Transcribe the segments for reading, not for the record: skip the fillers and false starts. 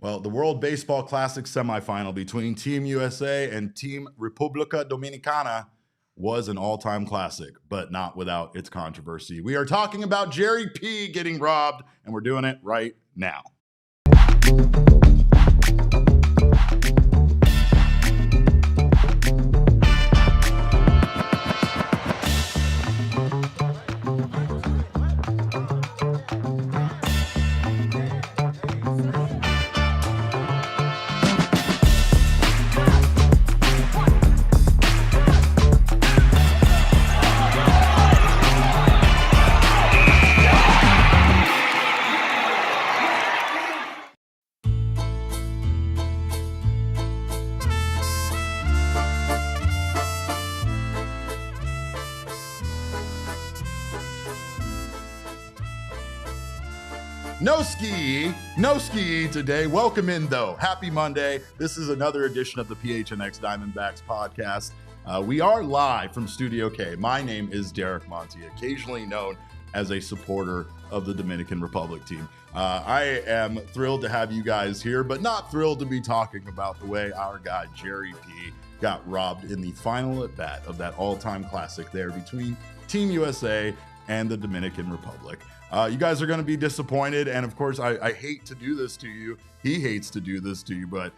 Well, the World Baseball Classic semifinal between Team USA and Team República Dominicana was an all-time classic, but not without its controversy. We are talking about Jerry P getting robbed, and we're doing it right now. No ski today. Welcome in, though. Happy Monday. This is another edition of the PHNX Diamondbacks podcast. We are live from Studio K. My name is Derek Monty, occasionally known as a supporter of the Dominican Republic team. I am thrilled to have you guys here, but not thrilled to be talking about the way our guy Jerry P got robbed in the final at bat of that all-time classic there between Team USA and the Dominican Republic. You guys are going to be disappointed, and of course, I hate to do this to you. He hates to do this to you, but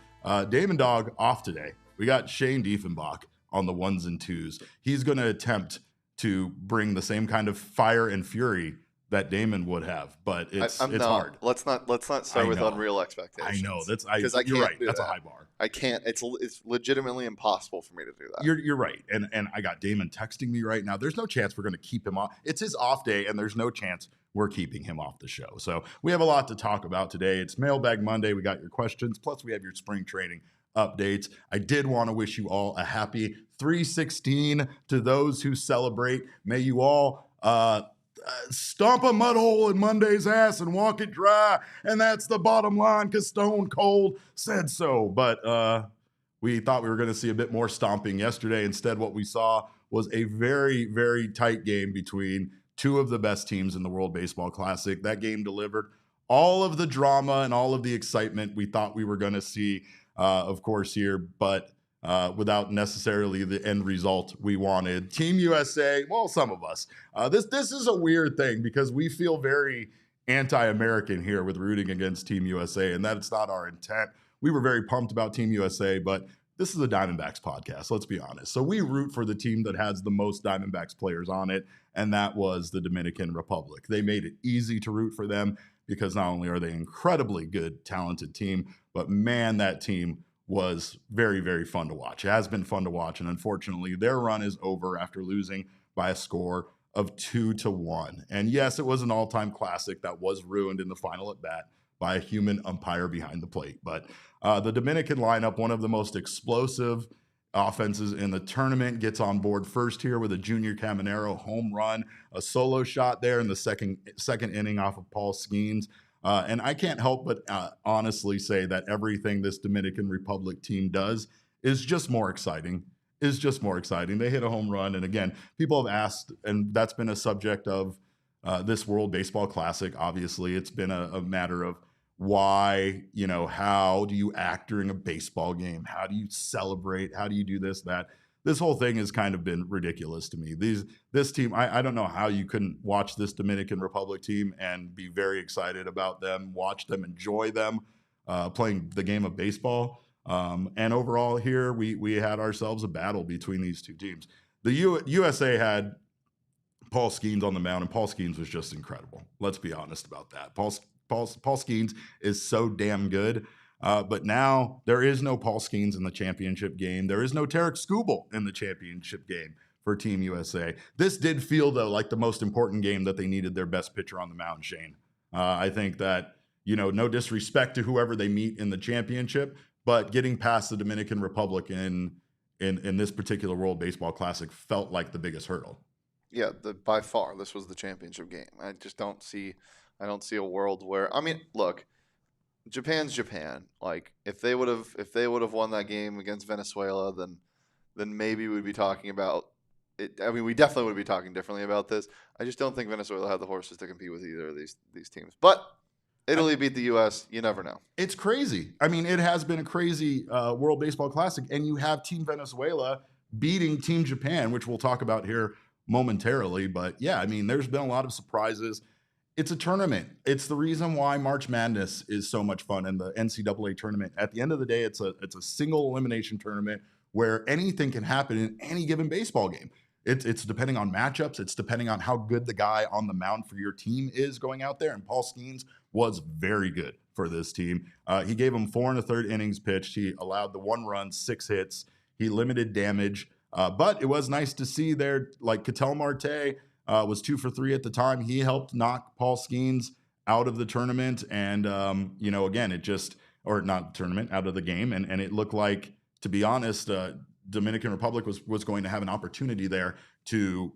Damon Dog off today. We got Shane Diefenbach on the ones and twos. He's going to attempt to bring the same kind of fire and fury that Damon would have, but it's hard. Let's not start with unreal expectations. I know you're right. That's a high bar. I can't. It's legitimately impossible for me to do that. You're right, and I got Damon texting me right now. There's no chance we're going to keep him off. It's his off day, and there's no chance we're keeping him off the show. So we have a lot to talk about today. It's Mailbag Monday. We got your questions, plus we have your spring training updates. I did want to wish you all a happy 3/16 to those who celebrate. May you all stomp a mud hole in Monday's ass and walk it dry. And that's the bottom line because Stone Cold said so. But we thought we were going to see a bit more stomping yesterday. Instead, what we saw was a very, very tight game between two of the best teams in the World Baseball Classic. That game delivered all of the drama and all of the excitement we thought we were going to see, of course, here, but without necessarily the end result we wanted. Team USA, well, some of us. This is a weird thing because we feel very anti-American here with rooting against Team USA, and that's not our intent. We were very pumped about Team USA, but this is a Diamondbacks podcast, let's be honest. So we root for the team that has the most Diamondbacks players on it, and that was the Dominican Republic. They made it easy to root for them because not only are they an incredibly good, talented team, but man, that team was very, very fun to watch. It has been fun to watch, and unfortunately, their run is over after losing by a score of 2-1. And yes, it was an all-time classic that was ruined in the final at bat by a human umpire behind the plate. But the Dominican lineup, one of the most explosive offenses in the tournament, gets on board first here with a Junior Caminero home run, a solo shot there in the second inning off of Paul Skeens. And I can't help but honestly say that everything this Dominican Republic team does is just more exciting. They hit a home run. And again, people have asked, and that's been a subject of this World Baseball Classic. Obviously, it's been a matter of why, how do you act during a baseball game? How do you celebrate? How do you do this, that? This whole thing has kind of been ridiculous to me. This team, I don't know how you couldn't watch this Dominican Republic team and be very excited about them, watch them, enjoy them playing the game of baseball. And overall here, we had ourselves a battle between these two teams. The USA had Paul Skeens on the mound, and Paul Skeens was just incredible. Let's be honest about that. Paul Skeens is so damn good. But now there is no Paul Skeens in the championship game. There is no Tarek Skubal in the championship game for Team USA. This did feel, though, like the most important game that they needed their best pitcher on the mound, Shane. I think that, no disrespect to whoever they meet in the championship, but getting past the Dominican Republic in this particular World Baseball Classic felt like the biggest hurdle. Yeah, by far, this was the championship game. I don't see a world where, look, Japan's Japan. Like if they would have won that game against Venezuela, then maybe we'd be talking about it. We definitely would be talking differently about this. I just don't think Venezuela had the horses to compete with either of these teams. But Italy beat the U.S. You never know. It's crazy. I mean, it has been a crazy World Baseball Classic, and you have Team Venezuela beating Team Japan, which we'll talk about here momentarily. But yeah, I mean, there's been a lot of surprises. It's a tournament. It's the reason why March Madness is so much fun, and the NCAA tournament. At the end of the day, it's a single elimination tournament where anything can happen in any given baseball game. It's depending on matchups. It's depending on how good the guy on the mound for your team is going out there. And Paul Skeens was very good for this team. He gave them 4 1/3 innings pitched. He allowed the 1 run, 6 hits. He limited damage. But it was nice to see there, like Ketel Marte was 2 for 3 at the time. He helped knock Paul Skeens out of the tournament. And, again, not tournament, out of the game. And it looked like, to be honest, Dominican Republic was going to have an opportunity there to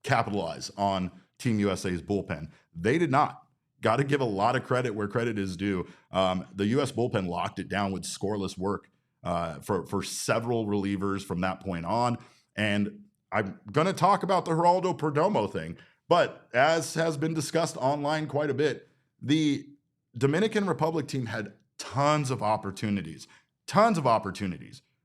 capitalize on Team USA's bullpen. They did not. Got to give a lot of credit where credit is due. The U.S. bullpen locked it down with scoreless work for several relievers from that point on. And I'm going to talk about the Geraldo Perdomo thing, but as has been discussed online quite a bit, the Dominican Republic team had tons of opportunities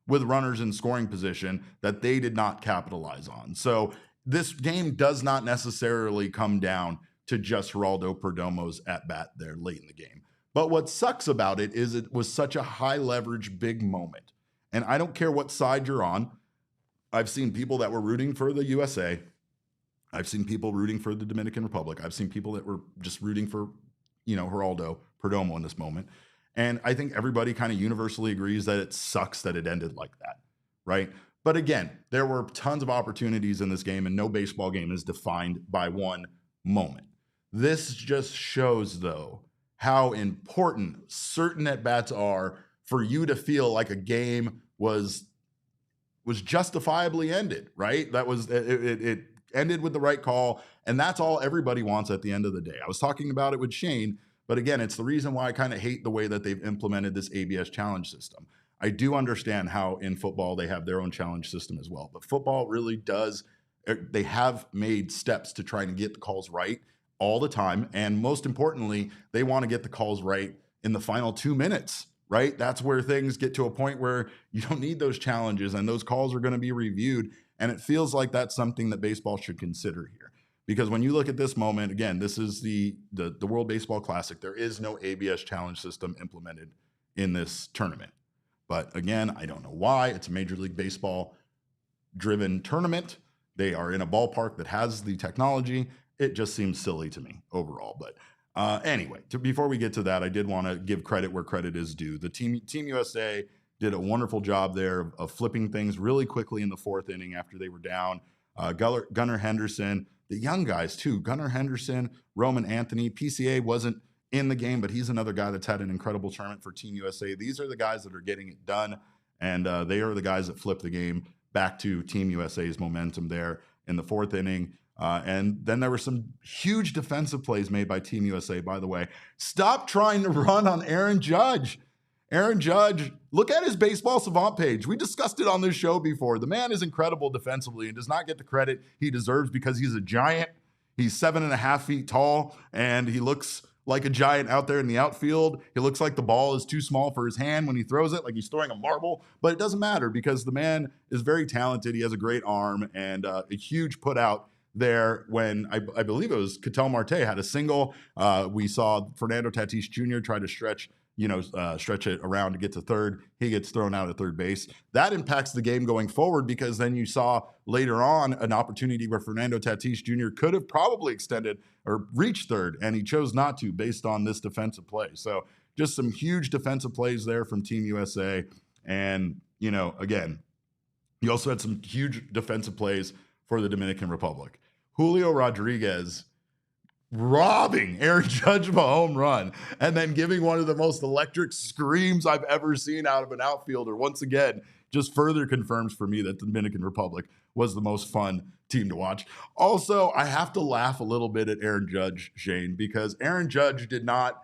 with runners in scoring position that they did not capitalize on. So this game does not necessarily come down to just Geraldo Perdomo's at-bat there late in the game. But what sucks about it is it was such a high-leverage, big moment. And I don't care what side you're on. I've seen people that were rooting for the USA. I've seen people rooting for the Dominican Republic. I've seen people that were just rooting for, Geraldo Perdomo in this moment. And I think everybody kind of universally agrees that it sucks that it ended like that, right? But again, there were tons of opportunities in this game, and no baseball game is defined by one moment. This just shows, though, how important certain at-bats are for you to feel like a game was justifiably ended, right? That was it ended with the right call, and that's all everybody wants at the end of the day. I was talking about it with Shane, but again, it's the reason why I kind of hate the way that they've implemented this ABS challenge system. I do understand how in football they have their own challenge system as well, but football really does. They have made steps to try and get the calls right all the time, and most importantly, they want to get the calls right in the final 2 minutes, right? That's where things get to a point where you don't need those challenges, and those calls are going to be reviewed, and it feels like that's something that baseball should consider here. Because when you look at this moment, again, this is the World Baseball Classic. There is no ABS challenge system implemented in this tournament. But again, I don't know why. It's a Major League Baseball-driven tournament. They are in a ballpark that has the technology. It just seems silly to me overall. But anyway, before we get to that, I did want to give credit where credit is due. The Team USA did a wonderful job there of flipping things really quickly in the 4th inning after they were down. Gunnar Henderson, the young guys too, Gunnar Henderson, Roman Anthony. PCA wasn't in the game, but he's another guy that's had an incredible tournament for Team USA. These are the guys that are getting it done, and they are the guys that flip the game back to Team USA's momentum there in the 4th inning. And then there were some huge defensive plays made by Team USA, by the way. Stop trying to run on Aaron Judge. Aaron Judge, look at his Baseball Savant page. We discussed it on this show before. The man is incredible defensively and does not get the credit he deserves because he's a giant. He's 7.5 feet tall, and he looks like a giant out there in the outfield. He looks like the ball is too small for his hand when he throws it, like he's throwing a marble. But it doesn't matter because the man is very talented. He has a great arm and a huge put out there when I believe it was Ketel Marte had a single. We saw Fernando Tatis Jr. try to stretch it around to get to third. He gets thrown out at third base. That impacts the game going forward because then you saw later on an opportunity where Fernando Tatis Jr. could have probably extended or reached third, and he chose not to based on this defensive play. So just some huge defensive plays there from Team USA. And, again, you also had some huge defensive plays for the Dominican Republic. Julio Rodriguez robbing Aaron Judge of a home run and then giving one of the most electric screams I've ever seen out of an outfielder. Once again, just further confirms for me that the Dominican Republic was the most fun team to watch. Also, I have to laugh a little bit at Aaron Judge, Shane, because Aaron Judge did not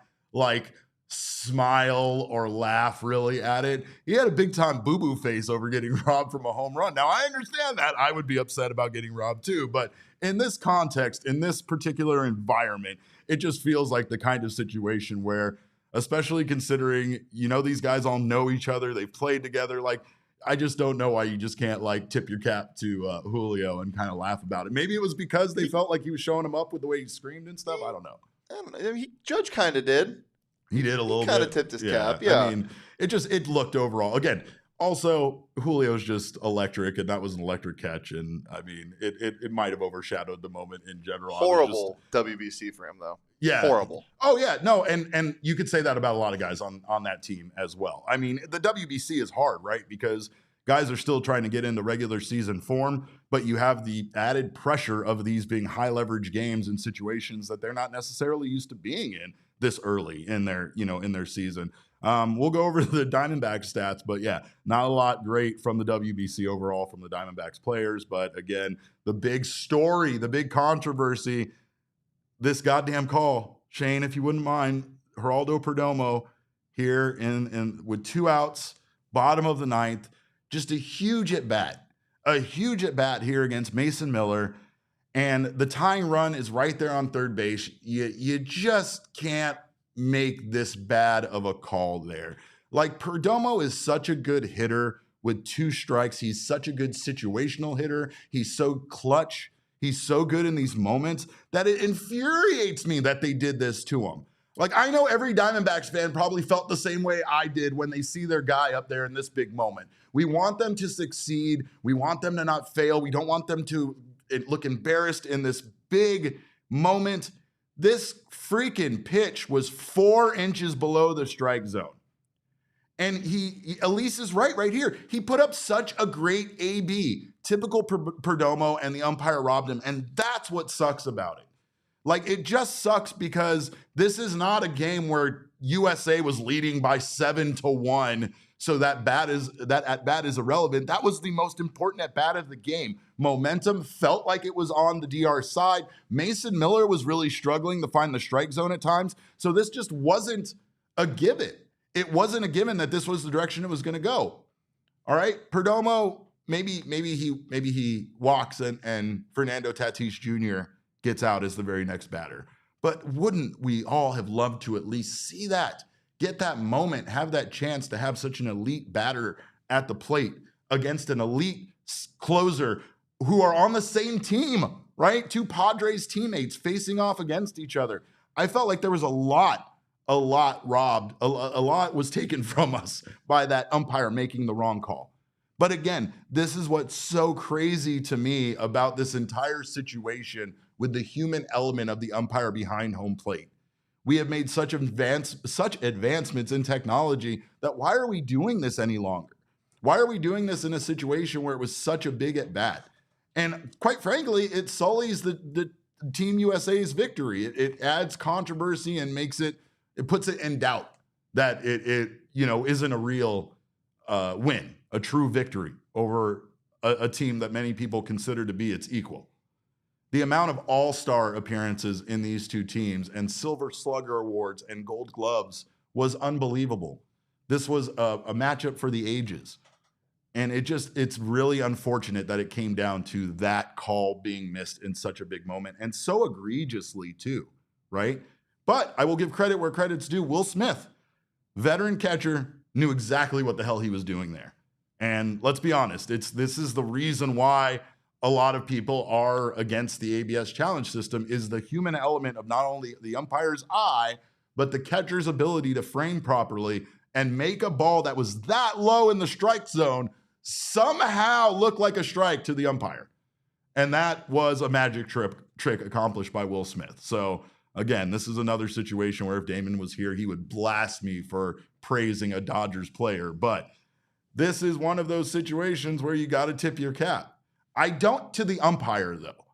smile or laugh really at it. He had a big time boo-boo face over getting robbed from a home run. Now, I understand that. I would be upset about getting robbed too, but in this context, in this particular environment, it just feels like the kind of situation where, especially considering, these guys all know each other, they've played together. Like, I just don't know why you just can't like tip your cap to Julio and kind of laugh about it. Maybe it was because they felt like he was showing him up with the way he screamed and stuff. I don't know. Judge kind of did. He did a little bit. Kind of tipped his cap. Yeah. I mean, it looked overall. Again, also, Julio's just electric, and that was an electric catch. And, I mean, it might have overshadowed the moment in general. Horrible WBC for him, though. Yeah. Horrible. Oh, yeah. No, and you could say that about a lot of guys on that team as well. I mean, the WBC is hard, right? Because guys are still trying to get into regular season form, but you have the added pressure of these being high leverage games in situations that they're not necessarily used to being in this early in their season. We'll go over the Diamondbacks stats, but yeah, not a lot great from the WBC overall from the Diamondbacks players. But again, the big story, the big controversy, this goddamn call, Shane, if you wouldn't mind, Geraldo Perdomo here in with 2 outs, bottom of the 9th, just a huge at bat here against Mason Miller. And the tying run is right there on third base. You just can't make this bad of a call there. Like, Perdomo is such a good hitter with 2 strikes. He's such a good situational hitter. He's so clutch. He's so good in these moments that it infuriates me that they did this to him. Like, I know every Diamondbacks fan probably felt the same way I did when they see their guy up there in this big moment. We want them to succeed. We want them to not fail. We don't want them to look embarrassed in this big moment. This freaking pitch was 4 inches below the strike zone. And Elise is right here. He put up such a great AB, typical Perdomo, and the umpire robbed him. And that's what sucks about it. Like, it just sucks because this is not a game where USA was leading by 7-1. So that at bat is irrelevant. That was the most important at bat of the game. Momentum felt like it was on the DR side. Mason Miller was really struggling to find the strike zone at times. So this just wasn't a given. It wasn't a given that this was the direction it was going to go. All right, Perdomo, maybe he walks and Fernando Tatis Jr. gets out as the very next batter. But wouldn't we all have loved to at least see that? Get that moment, have that chance to have such an elite batter at the plate against an elite closer who are on the same team, right? 2 Padres teammates facing off against each other. I felt like there was a lot robbed, a lot was taken from us by that umpire making the wrong call. But again, this is what's so crazy to me about this entire situation with the human element of the umpire behind home plate. We have made such advancements in technology that why are we doing this any longer? Why are we doing this in a situation where it was such a big at bat? And quite frankly, it sullies the Team USA's victory. It adds controversy and it puts it in doubt that it isn't a real win, a true victory over a team that many people consider to be its equal. The amount of all-star appearances in these 2 teams and Silver Slugger awards and Gold Gloves was unbelievable. This was a matchup for the ages. And it's really unfortunate that it came down to that call being missed in such a big moment, and so egregiously too, right? But I will give credit where credit's due. Will Smith, veteran catcher, knew exactly what the hell he was doing there. And let's be honest, this is the reason why a lot of people are against the ABS challenge system, is the human element of not only the umpire's eye, but the catcher's ability to frame properly and make a ball that was that low in the strike zone somehow look like a strike to the umpire. And that was a magic trick accomplished by Will Smith. So again, this is another situation where if Damon was here, he would blast me for praising a Dodgers player. But this is one of those situations where you got to tip your cap. I don't to the umpire, though.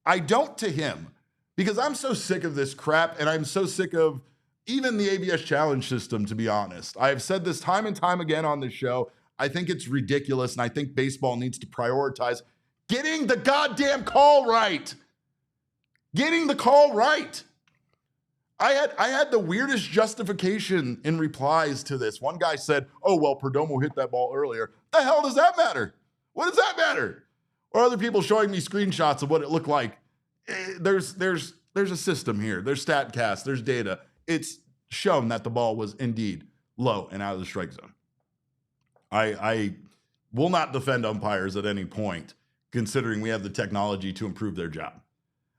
I don't to him, because I'm so sick of this crap, and I'm so sick of even the ABS challenge system, to be honest. I've said this time and time again on this show. I think it's ridiculous, and I think baseball needs to prioritize getting the goddamn call right. Getting the call right. I had the weirdest justification in replies to this. One guy said, oh, well, Perdomo hit that ball earlier. The hell does that matter? What does that matter? Or other people showing me screenshots of what it looked like. There's there's a system here. There's StatCast. There's data. It's shown that the ball was indeed low and out of the strike zone. I will not defend umpires at any point, considering we have the technology to improve their job.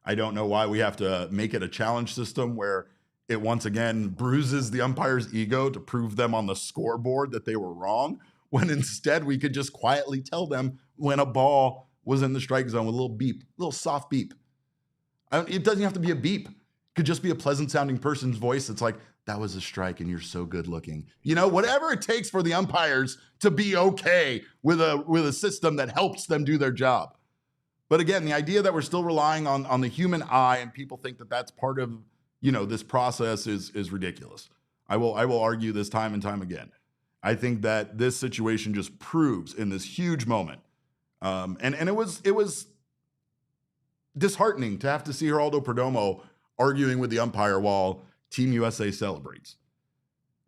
I don't know why we have to make it a challenge system where it once again bruises the umpire's ego to prove them on the scoreboard that they were wrong, when instead we could just quietly tell them when a ball was in the strike zone with a little beep, a little soft beep. It doesn't have to be a beep. It could just be a pleasant sounding person's voice. It's like, that was a strike and you're so good looking. You know, whatever it takes for the umpires to be okay with a system that helps them do their job. But again, the idea that we're still relying on the human eye and people think that that's part of, this process is ridiculous. I will argue this time and time again. I think that this situation just proves in this huge moment. And it was disheartening to have to see Geraldo Perdomo arguing with the umpire while Team USA celebrates.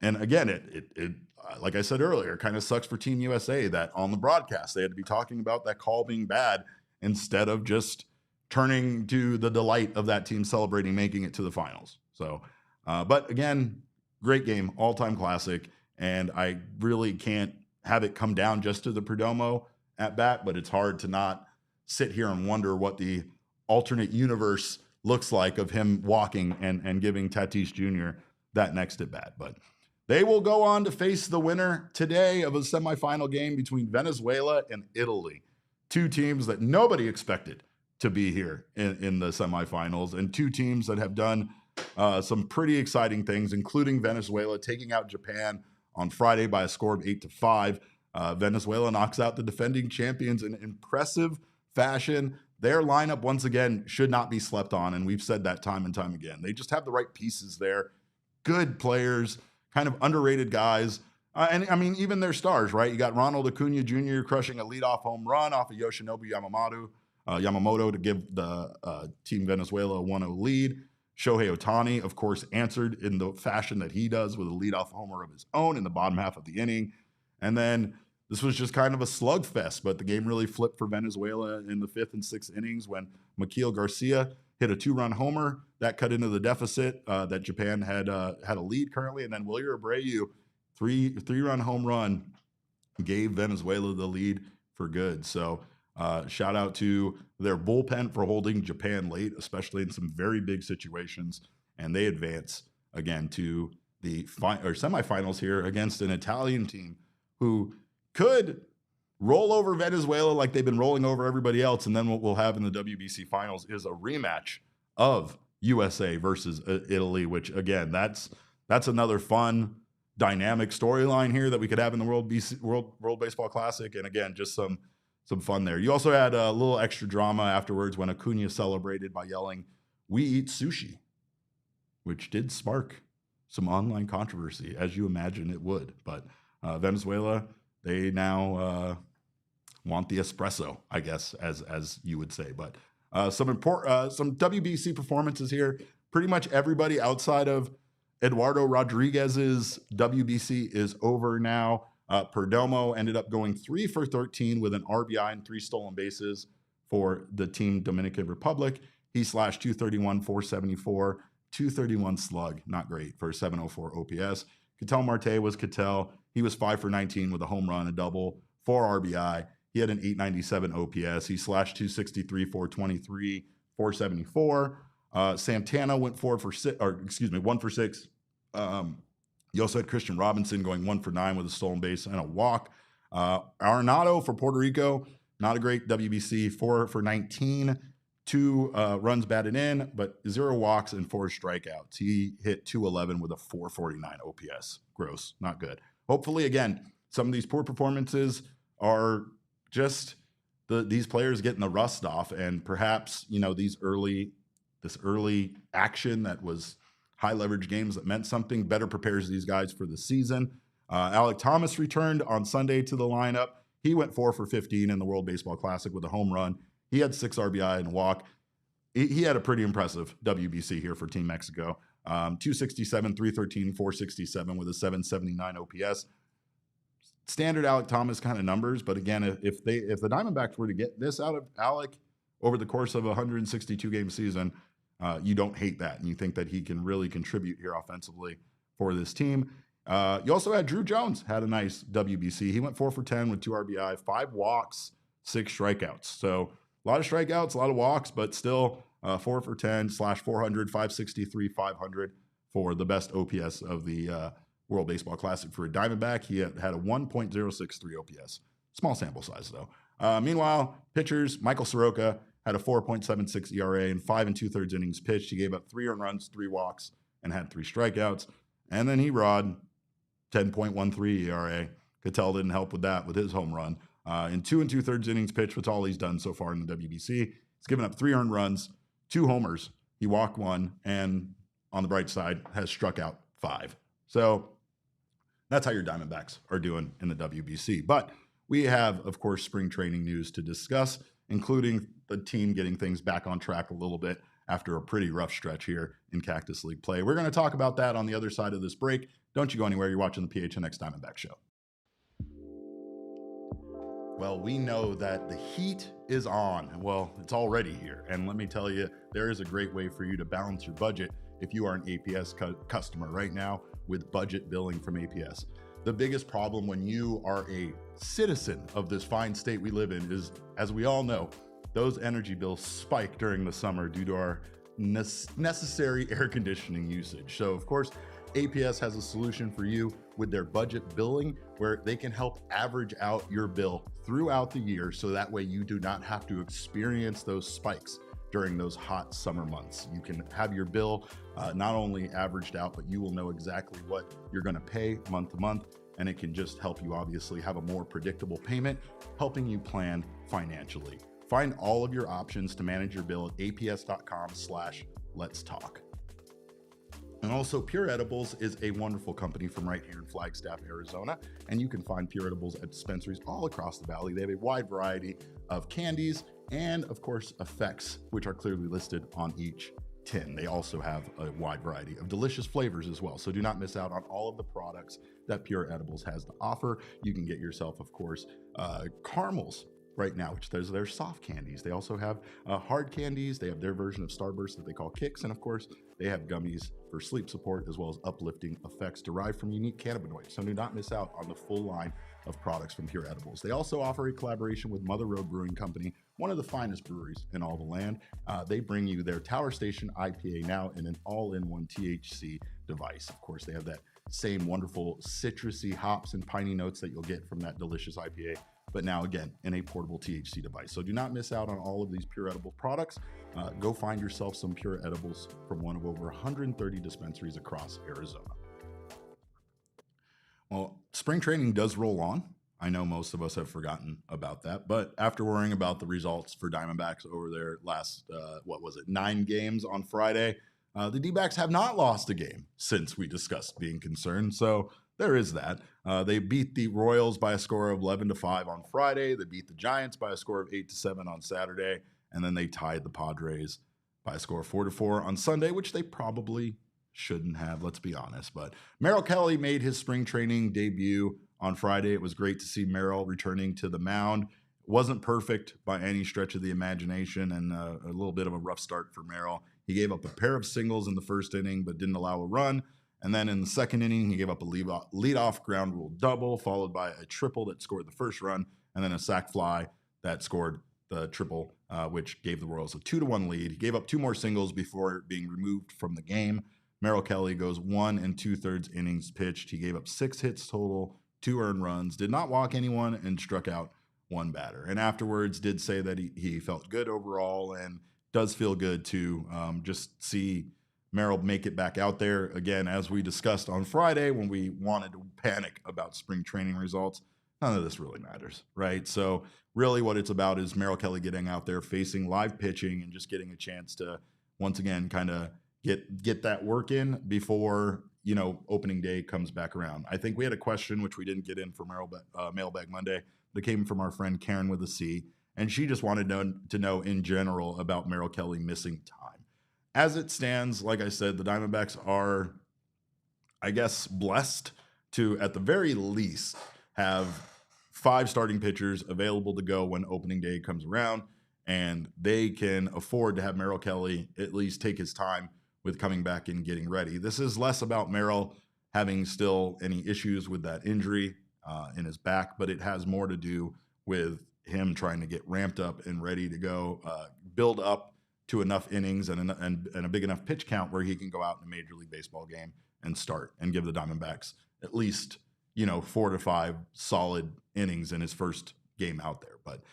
And again, it like I said earlier, kind of sucks for Team USA that on the broadcast they had to be talking about that call being bad instead of just turning to the delight of that team celebrating making it to the finals. So, but again, great game, all-time classic, and I really can't have it come down just to the Perdomo at bat, but it's hard to not sit here and wonder what the alternate universe looks like of him walking and giving Tatis Jr. that next at bat. But they will go on to face the winner today of a semifinal game between Venezuela and Italy. Two teams that nobody expected to be here in the semifinals, and two teams that have done some pretty exciting things, including Venezuela taking out Japan on Friday by a score of 8-5. Venezuela knocks out the defending champions in impressive fashion. Their lineup, once again, should not be slept on, and we've said that time and time again. They just have the right pieces there. Good players, kind of underrated guys. And I mean, even their stars, right? You got Ronald Acuna Jr. crushing a leadoff home run off of Yoshinobu Yamamoto to give the Team Venezuela a 1-0 lead. Shohei Ohtani, of course, answered in the fashion that he does with a leadoff homer of his own in the bottom half of the inning. And then this was just kind of a slugfest, but the game really flipped for Venezuela in the 5th and 6th innings when Miguel Garcia hit a 2-run homer. That cut into the deficit that Japan had a lead currently. And then Wilyer Abreu, three-run home run, gave Venezuela the lead for good. So shout out to their bullpen for holding Japan late, especially in some very big situations. And they advance again to the semifinals here against an Italian team who could roll over Venezuela like they've been rolling over everybody else. And then what we'll have in the WBC finals is a rematch of USA versus Italy, which again, that's another fun, dynamic storyline here that we could have in the World Baseball Classic. And again, just some fun there. You also had a little extra drama afterwards when Acuna celebrated by yelling, "We eat sushi," which did spark some online controversy, as you imagine it would. But Venezuela, they now want the espresso, I guess, as you would say. But some WBC performances here. Pretty much everybody outside of Eduardo Rodriguez's WBC is over now. Perdomo ended up going 3 for 13 with an RBI and 3 stolen bases for the Team Dominican Republic. He slashed 231, 474, 231 slug. Not great for 704 OPS. Ketel Marte was Ketel. He was 5 for 19 with a home run, a double, 4 RBI. He had an 897 OPS. He slashed 263, 423, 474. Santana went 1 for 6. You also had Christian Robinson going 1 for 9 with a stolen base and a walk. Arenado for Puerto Rico, not a great WBC, 4 for 19, 2 runs batted in, but 0 walks and 4 strikeouts. He hit 211 with a 449 OPS. Gross, not good. Hopefully, again, some of these poor performances are just these players getting the rust off, and perhaps this early action that was high leverage games that meant something better prepares these guys for the season. Alek Thomas returned on Sunday to the lineup. He went 4 for 15 in the World Baseball Classic with a home run. He had 6 RBI and a walk. He had a pretty impressive WBC here for Team Mexico. 267, 313, 467 with a 779 OPS. Standard Alek Thomas kind of numbers, but again, if the Diamondbacks were to get this out of Alek over the course of a 162 game season, you don't hate that, and you think that he can really contribute here offensively for this team. You also had Drew Jones had a nice WBC. He went 4 for 10 with 2 RBI, 5 walks, 6 strikeouts. So a lot of strikeouts, a lot of walks, but still 4 for 10 /400, 563, 500 for the best OPS of the World Baseball Classic for a Diamondback. He had a 1.063 OPS. Small sample size, though. Meanwhile, pitchers, Michael Soroka had a 4.76 ERA in 5 2/3 innings pitched. He gave up 3 earned runs, 3 walks, and had 3 strikeouts. And then Erod, 10.13 ERA. Cattell didn't help with that with his home run. In 2 2/3 innings pitched, which all he's done so far in the WBC. He's given up 3 earned runs, 2 homers. He walked 1, and on the bright side, has struck out 5. So that's how your Diamondbacks are doing in the WBC. But we have, of course, spring training news to discuss, including the team getting things back on track a little bit after a pretty rough stretch here in Cactus League play. We're going to talk about that on the other side of this break. Don't you go anywhere. You're watching the PHNX Diamondback Show. Well, we know that the heat is on. Well, it's already here. And let me tell you, there is a great way for you to balance your budget if you are an APS customer right now with budget billing from APS. The biggest problem when you are a citizen of this fine state we live in is, as we all know, those energy bills spike during the summer due to our necessary air conditioning usage. So, of course, APS has a solution for you with their budget billing, where they can help average out your bill throughout the year, so that way you do not have to experience those spikes during those hot summer months. You can have your bill not only averaged out, but you will know exactly what you're going to pay month to month, and it can just help you obviously have a more predictable payment, helping you plan financially. Find all of your options to manage your bill at aps.com/let's talk. And also, Pure Edibles is a wonderful company from right here in Flagstaff, Arizona, and you can find Pure Edibles at dispensaries all across the valley. They have a wide variety of candies and, of course, effects, which are clearly listed on each tin. They also have a wide variety of delicious flavors as well, so do not miss out on all of the products that Pure Edibles has to offer. You can get yourself, of course, caramels right now, which there's their soft candies. They also have hard candies. They have their version of Starburst that they call Kicks, and of course, they have gummies for sleep support, as well as uplifting effects derived from unique cannabinoids. So do not miss out on the full line of products from Pure Edibles. They also offer a collaboration with Mother Road Brewing Company, one of the finest breweries in all the land. They bring you their Tower Station IPA now in an all-in-one THC device. Of course, they have that same wonderful citrusy hops and piney notes that you'll get from that delicious IPA, but now again in a portable THC device. So do not miss out on all of these Pure Edible products. Go find yourself some Pure Edibles from one of over 130 dispensaries across Arizona. Well, spring training does roll on. I know most of us have forgotten about that, but after worrying about the results for Diamondbacks over their last, 9 games on Friday, the Dbacks have not lost a game since we discussed being concerned. So there is that. They beat the Royals by a score of 11-5 on Friday. They beat the Giants by a score of 8-7 on Saturday. And then they tied the Padres by a score of 4-4 on Sunday, which they probably shouldn't have, let's be honest. But Merrill Kelly made his spring training debut on Friday. It was great to see Merrill returning to the mound. Wasn't perfect by any stretch of the imagination, and a little bit of a rough start for Merrill. He gave up a pair of singles in the first inning, but didn't allow a run. And then in the second inning, he gave up a leadoff ground rule double, followed by a triple that scored the first run, and then a sac fly that scored the triple, which gave the Royals a 2-1 lead. He gave up 2 more singles before being removed from the game. Merrill Kelly goes 1 2/3 innings pitched. He gave up 6 hits total, 2 earned runs, did not walk anyone, and struck out 1 batter. And afterwards did say that he felt good overall, and does feel good to just see Merrill make it back out there. Again, as we discussed on Friday when we wanted to panic about spring training results, none of this really matters, right? So really what it's about is Merrill Kelly getting out there, facing live pitching, and just getting a chance to, once again, kind of get that work in before, opening day comes back around. I think we had a question, which we didn't get in for Mailbag Monday, that came from our friend Karen with a C, and she just wanted to know in general about Merrill Kelly missing time. As it stands, like I said, the Diamondbacks are, I guess, blessed to, at the very least, have 5 starting pitchers available to go when opening day comes around. and they can afford to have Merrill Kelly at least take his time with coming back and getting ready. This is less about Merrill having still any issues with that injury in his back, but it has more to do with him trying to get ramped up and ready to go, build up to enough innings and a big enough pitch count where he can go out in a Major League Baseball game and start and give the Diamondbacks at least, 4 to 5 solid innings in his first game out there. But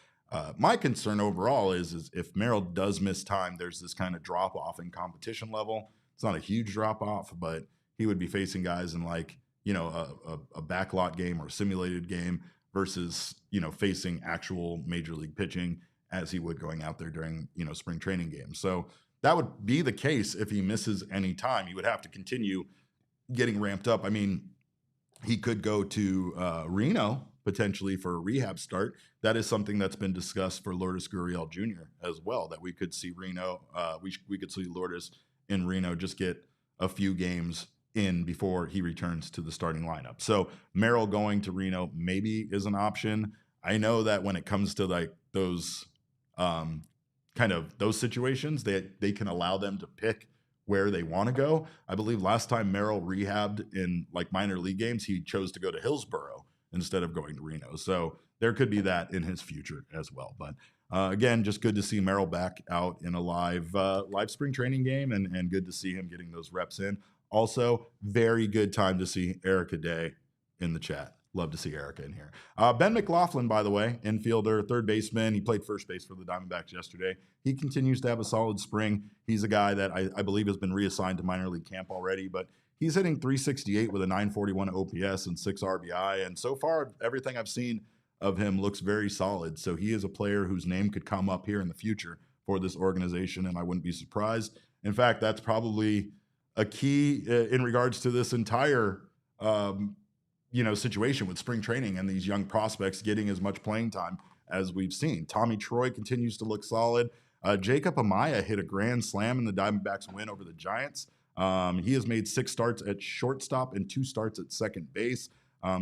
my concern overall is if Merrill does miss time, there's this kind of drop off in competition level. It's not a huge drop off, but he would be facing guys in like, a backlot game or a simulated game versus, facing actual major league pitching as he would going out there during, spring training games. So that would be the case if he misses any time. He would have to continue getting ramped up. I mean, he could go to Reno potentially for a rehab start. That is something that's been discussed for Lourdes Gurriel Jr. as well, that we could see Reno, we could see Lourdes in Reno just get a few games in before he returns to the starting lineup. So Merrill going to Reno maybe is an option. I know that when it comes to like those those situations, they can allow them to pick where they want to go. I believe last time Merrill rehabbed in like minor league games, he chose to go to Hillsborough instead of going to Reno. So there could be that in his future as well. But again, just good to see Merrill back out in a live spring training game and good to see him getting those reps in. Also, very good time to see Erica Day in the chat. Love to see Erica in here. Ben McLaughlin, by the way, infielder, third baseman. He played first base for the Diamondbacks yesterday. He continues to have a solid spring. He's a guy that I believe has been reassigned to minor league camp already, but he's hitting .368 with a .941 OPS and 6 RBI. And so far, everything I've seen of him looks very solid. So he is a player whose name could come up here in the future for this organization, and I wouldn't be surprised. In fact, that's probably a key in regards to this entire situation with spring training and these young prospects getting as much playing time as we've seen. Tommy Troy continues to look solid. Jacob Amaya hit a grand slam in the Diamondbacks win over the Giants. He has made 6 starts at shortstop and 2 starts at second base.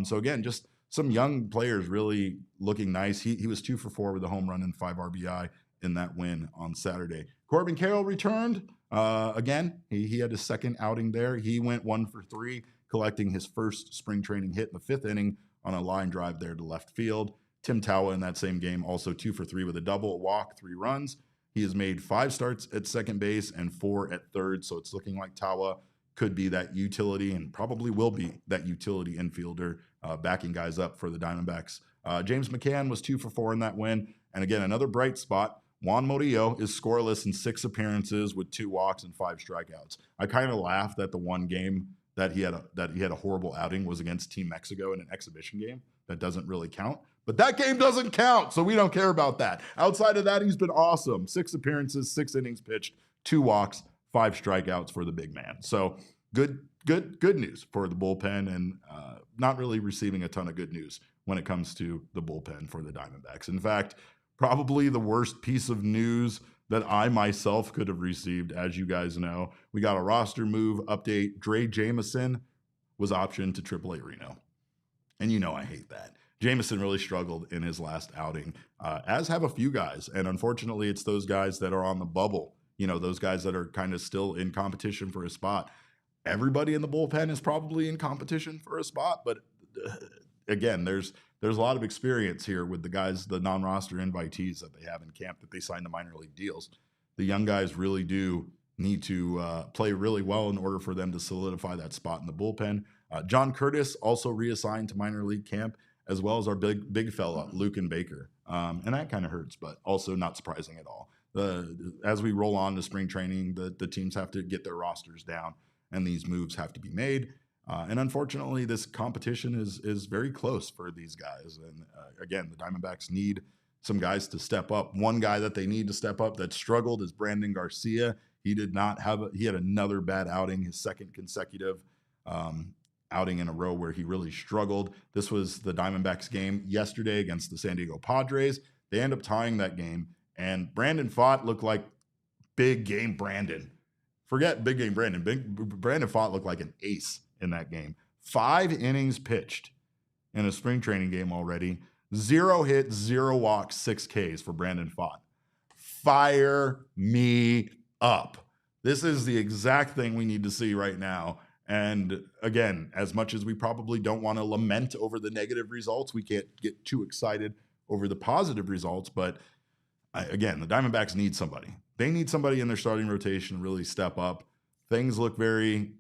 So again, just some young players really looking nice. He was 2 for 4 with a home run and 5 RBI in that win on Saturday. Corbin Carroll returned. Again, he had his second outing there. He went 1 for 3, collecting his first spring training hit in the 5th inning on a line drive there to left field. Tim Tawa in that same game, also 2 for 3 with a double, a walk, 3 runs. He has made 5 starts at second base and 4 at third, so it's looking like Tawa could be that utility and probably will be that utility infielder backing guys up for the Diamondbacks. James McCann was 2 for 4 in that win. And again, another bright spot. Juan Murillo is scoreless in 6 appearances with 2 walks and 5 strikeouts. I kind of laughed at the one game that he had a horrible outing was against Team Mexico in an exhibition game. That doesn't really count. But that game doesn't count, so we don't care about that. Outside of that, he's been awesome. 6 appearances, 6 innings pitched, 2 walks, 5 strikeouts for the big man. So good news for the bullpen, and not really receiving a ton of good news when it comes to the bullpen for the Diamondbacks. In fact, probably the worst piece of news that I myself could have received, as you guys know. We got a roster move update. Dre Jameson was optioned to AAA Reno. And I hate that. Jameson really struggled in his last outing, as have a few guys. And unfortunately, it's those guys that are on the bubble, those guys that are kind of still in competition for a spot. Everybody in the bullpen is probably in competition for a spot, but again, there's a lot of experience here with the guys, the non-roster invitees that they have in camp that they sign the minor league deals. The young guys really do need to play really well in order for them to solidify that spot in the bullpen. John Curtis also reassigned to minor league camp, as well as our big fella, Lucan Baker. And that kind of hurts, but also not surprising at all. As we roll on to spring training, the teams have to get their rosters down, and these moves have to be made. And unfortunately, this competition is very close for these guys. And again, the Diamondbacks need some guys to step up. One guy that they need to step up that struggled is Brandon Garcia. He had another bad outing, his second consecutive outing in a row where he really struggled. This was the Diamondbacks game yesterday against the San Diego Padres. They end up tying that game, and Brandon Pfaadt looked like big game Brandon. Forget big game Brandon. Brandon Pfaadt looked like an ace in that game. 5 innings pitched in a spring training game already. 0 hits, 0 walks, 6 Ks for Brandon Pfaadt. Fire me up. This is the exact thing we need to see right now. And again, as much as we probably don't want to lament over the negative results, we can't get too excited over the positive results. But again, the Diamondbacks need somebody. They need somebody in their starting rotation to really step up. Things look very,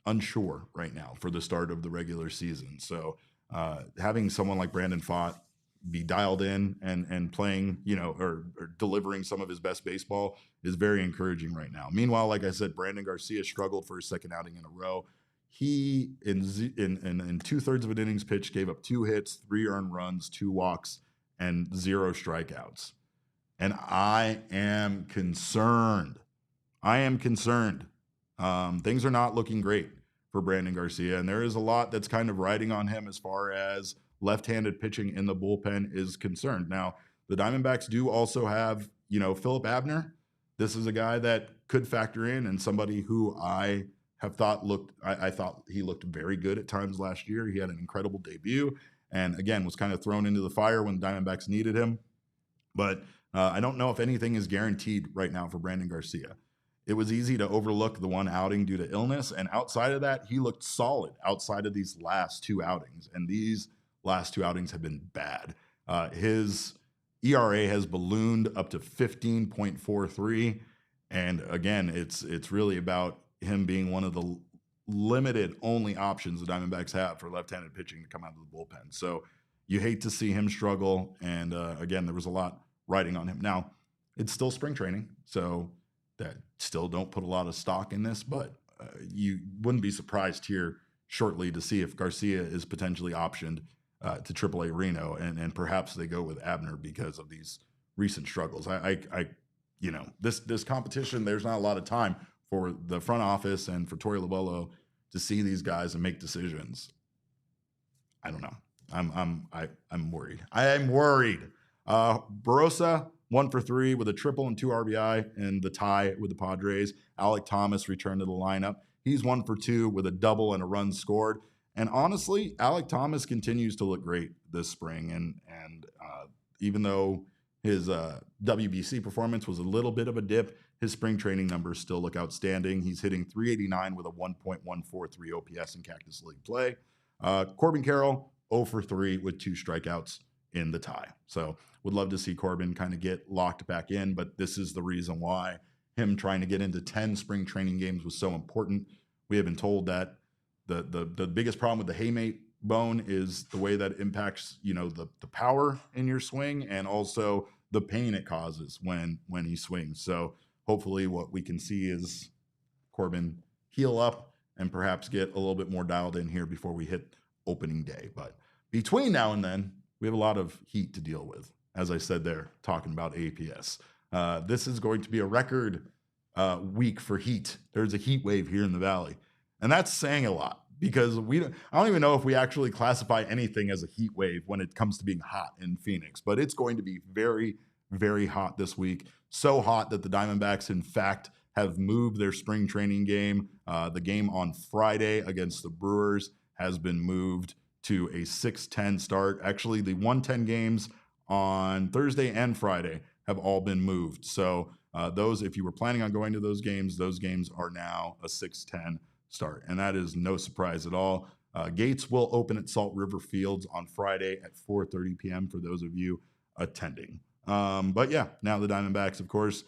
unsure right now for the start of the regular season. So having someone like Brandon Pfaadt be dialed in and playing, or delivering some of his best baseball is very encouraging right now. Meanwhile, like I said, Brandon Garcia struggled for his second outing in a row. He, in 2/3 of an innings pitched, gave up 2 hits, 3 earned runs, 2 walks, and 0 strikeouts. And I am concerned. Things are not looking great for Brandon Garcia, and there is a lot that's kind of riding on him as far as left-handed pitching in the bullpen is concerned. Now, the Diamondbacks do also have, Philip Abner. This is a guy that could factor in, and somebody who I thought he looked very good at times last year. He had an incredible debut, and again, was kind of thrown into the fire when the Diamondbacks needed him. But I don't know if anything is guaranteed right now for Brandon Garcia. It was easy to overlook the one outing due to illness, and outside of that, he looked solid outside of these last 2 outings, and these last 2 outings have been bad. His ERA has ballooned up to 15.43, and again, it's really about him being one of the limited only options the Diamondbacks have for left-handed pitching to come out of the bullpen. So you hate to see him struggle, and again, there was a lot riding on him. Now, it's still spring training, so that still don't put a lot of stock in this, but you wouldn't be surprised here shortly to see if Garcia is potentially optioned to AAA Reno, and perhaps they go with Abner because of these recent struggles. This competition, there's not a lot of time for the front office and for Torey Lovullo to see these guys and make decisions. I don't know. I'm worried. I am worried. Barossa 1 for 3 with a triple and 2 RBI in the tie with the Padres. Alek Thomas returned to the lineup. He's 1 for 2 with a double and a run scored. And honestly, Alek Thomas continues to look great this spring. And even though his WBC performance was a little bit of a dip, his spring training numbers still look outstanding. He's hitting .389 with a 1.143 OPS in Cactus League play. Corbin Carroll 0 for 3 with 2 strikeouts in the tie. So would love to see Corbin kind of get locked back in, but this is the reason why him trying to get into 10 spring training games was so important. We have been told that the biggest problem with the haymate bone is the way that it impacts, the power in your swing and also the pain it causes when he swings. So hopefully what we can see is Corbin heal up and perhaps get a little bit more dialed in here before we hit opening day. But between now and then, we have a lot of heat to deal with. As I said there, talking about APS. This is going to be a record week for heat. There's a heat wave here in the Valley. And that's saying a lot because I don't even know if we actually classify anything as a heat wave when it comes to being hot in Phoenix. But it's going to be very, very hot this week. So hot that the Diamondbacks, in fact, have moved their spring training game. The game on Friday against the Brewers has been moved to a 6:10 start. Actually, the 1:10 games on Thursday and Friday have all been moved. So those, if you were planning on going to those games are now a 6:10 start. And that is no surprise at all. Gates will open at Salt River Fields on Friday at 4:30 p.m. for those of you attending. But yeah, now the Diamondbacks, of course,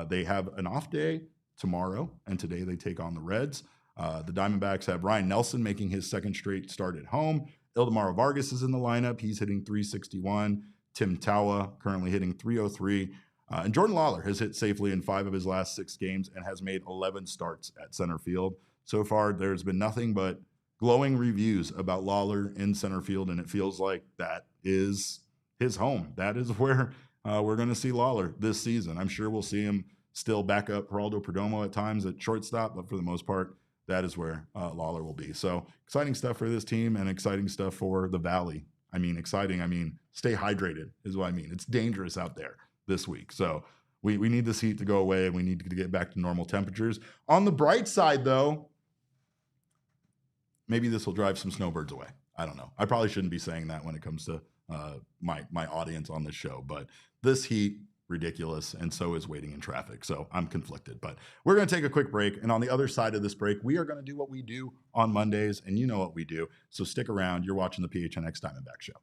they have an off day tomorrow, and today they take on the Reds. The Diamondbacks have Ryan Nelson making his second straight start at home. Ildemaro Vargas is in the lineup. He's hitting .361. Tim Tawa currently hitting .303. And Jordan Lawler has hit safely in 5 of his last 6 games and has made 11 starts at center field. So far, there's been nothing but glowing reviews about Lawler in center field, and it feels like that is his home. That is where we're going to see Lawler this season. I'm sure we'll see him still back up Geraldo Perdomo at times at shortstop, but for the most part, that is where Lawler will be. So exciting stuff for this team and exciting stuff for the Valley. Stay hydrated is what I mean. It's dangerous out there this week. So we need this heat to go away and we need to get back to normal temperatures. On the bright side, though, maybe this will drive some snowbirds away. I don't know. I probably shouldn't be saying that when it comes to my audience on this show. But this heat, ridiculous, and so is waiting in traffic. So I'm conflicted. But we're going to take a quick break, and on the other side of this break, we are going to do what we do on Mondays, and you know what we do. So stick around. You're watching the PHNX Diamondback Show.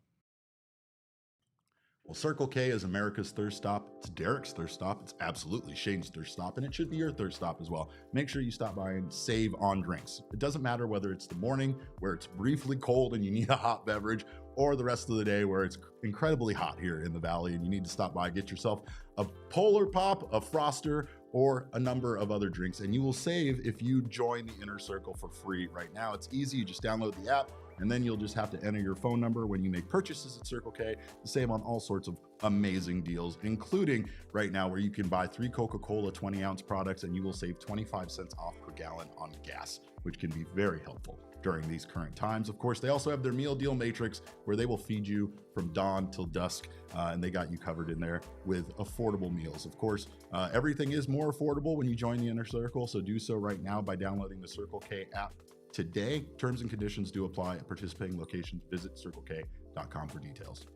Well, Circle K is America's thirst stop. It's Derek's thirst stop. It's absolutely Shane's thirst stop, and it should be your thirst stop as well. Make sure you stop by and save on drinks. It doesn't matter whether it's the morning where it's briefly cold and you need a hot beverage, or the rest of the day where it's incredibly hot here in the valley and you need to stop by, get yourself a Polar Pop, a Froster, or a number of other drinks, and you will save if you join the Inner Circle for free right now. It's easy. You just download the app, and then you'll just have to enter your phone number when you make purchases at Circle K to save on all sorts of amazing deals, including right now where you can buy 3 Coca-Cola 20-ounce products and you will save 25 cents off per gallon on gas, which can be very helpful during these current times. Of course, they also have their meal deal matrix where they will feed you from dawn till dusk, and they got you covered in there with affordable meals. Of course, everything is more affordable when you join the Inner Circle, so do so right now by downloading the Circle K app today. Terms and conditions do apply at participating locations. Visit circlek.com for details.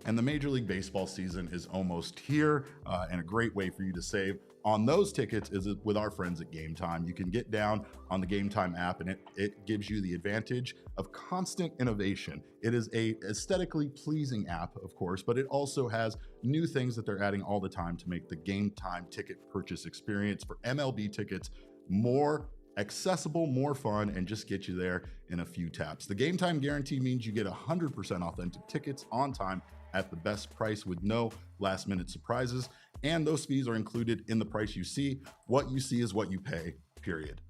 And the Major League Baseball season is almost here, and a great way for you to save on those tickets is with our friends at Game Time. You can get down on the Game Time app, and it gives you the advantage of constant innovation. It is a aesthetically pleasing app, of course, but it also has new things that they're adding all the time to make the Game Time ticket purchase experience for MLB tickets more accessible, more fun, and just get you there in a few taps. The Game Time guarantee means you get 100% authentic tickets on time at the best price with no last minute surprises, and those fees are included in the price you see. What you see is what you pay, period.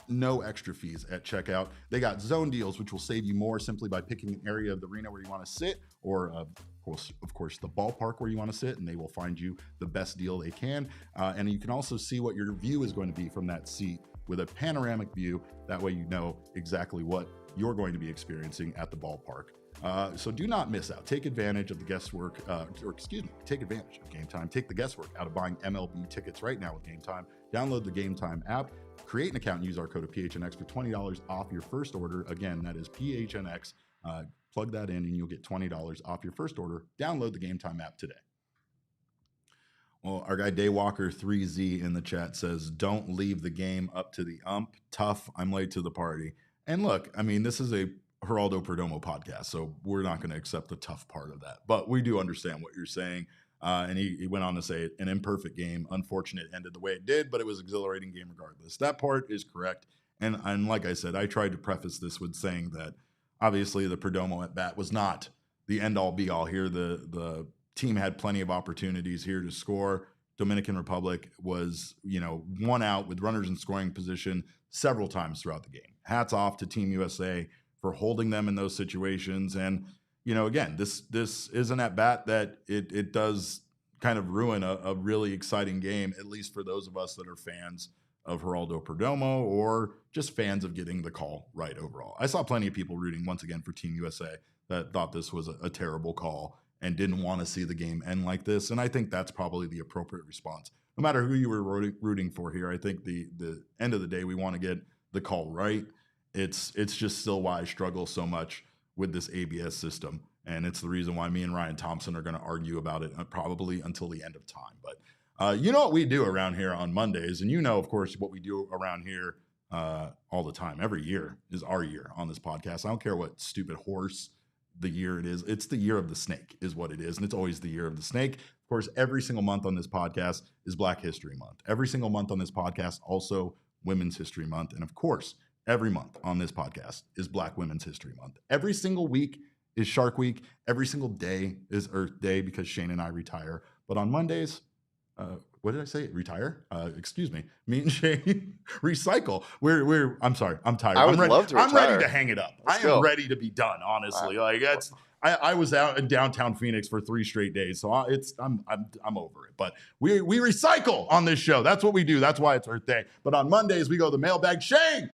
No extra fees at checkout. They got zone deals, which will save you more simply by picking an area of the arena where you want to sit, or of course, the ballpark where you want to sit, and they will find you the best deal they can. And you can also see what your view is going to be from that seat with a panoramic view. That way you know exactly what you're going to be experiencing at the ballpark. So do not miss out. Take advantage of the guesswork, take advantage of Game Time. Take the guesswork out of buying MLB tickets right now with Game Time. Download the Game Time app, create an account, and use our code of PHNX for $20 off your first order. Again, that is PHNX. Plug that in and you'll get $20 off your first order. Download the Game Time app today. Well, our guy Daywalker 3Z in the chat says, don't leave the game up to the ump. Tough, I'm late to the party. And look, I mean, this is a Geraldo Perdomo podcast, so we're not going to accept the tough part of that. But we do understand what you're saying. And he went on to say, an imperfect game, unfortunate ended the way it did, but it was an exhilarating game regardless. That part is correct. And like I said, I tried to preface this with saying that obviously the Perdomo at bat was not the end-all be-all here. The team had plenty of opportunities here to score. Dominican Republic was, one out with runners in scoring position several times throughout the game. Hats off to Team USA for holding them in those situations. And, again, this is an at-bat that it does kind of ruin a really exciting game, at least for those of us that are fans of Geraldo Perdomo or just fans of getting the call right overall. I saw plenty of people rooting once again for Team USA that thought this was a terrible call and didn't want to see the game end like this. And I think that's probably the appropriate response. No matter who you were rooting for here, I think the end of the day, we want to get the call right. It's just still why I struggle so much with this ABS system. And it's the reason why me and Ryan Thompson are going to argue about it probably until the end of time. But you know what we do around here on Mondays, and of course, what we do around here all the time. Every year is our year on this podcast. I don't care what stupid horse the year it is. It's the year of the snake is what it is, and it's always the year of the snake. Of course, every single month on this podcast is Black History Month. Every single month on this podcast also Women's History Month, and of course, every month on this podcast is Black Women's History Month. Every single week is Shark Week. Every single day is Earth Day because Shane and I retire. But on Mondays, what did I say? Retire? Excuse me. Me and Shane recycle. I'm sorry. I'm tired. I would love to retire. I'm ready to hang it up. Let's I am go. ready to be done, honestly. I was out in downtown Phoenix for 3 straight days, so I'm over it. But we recycle on this show. That's what we do. That's why it's Earth Day. But on Mondays, we go to the mailbag. Shane!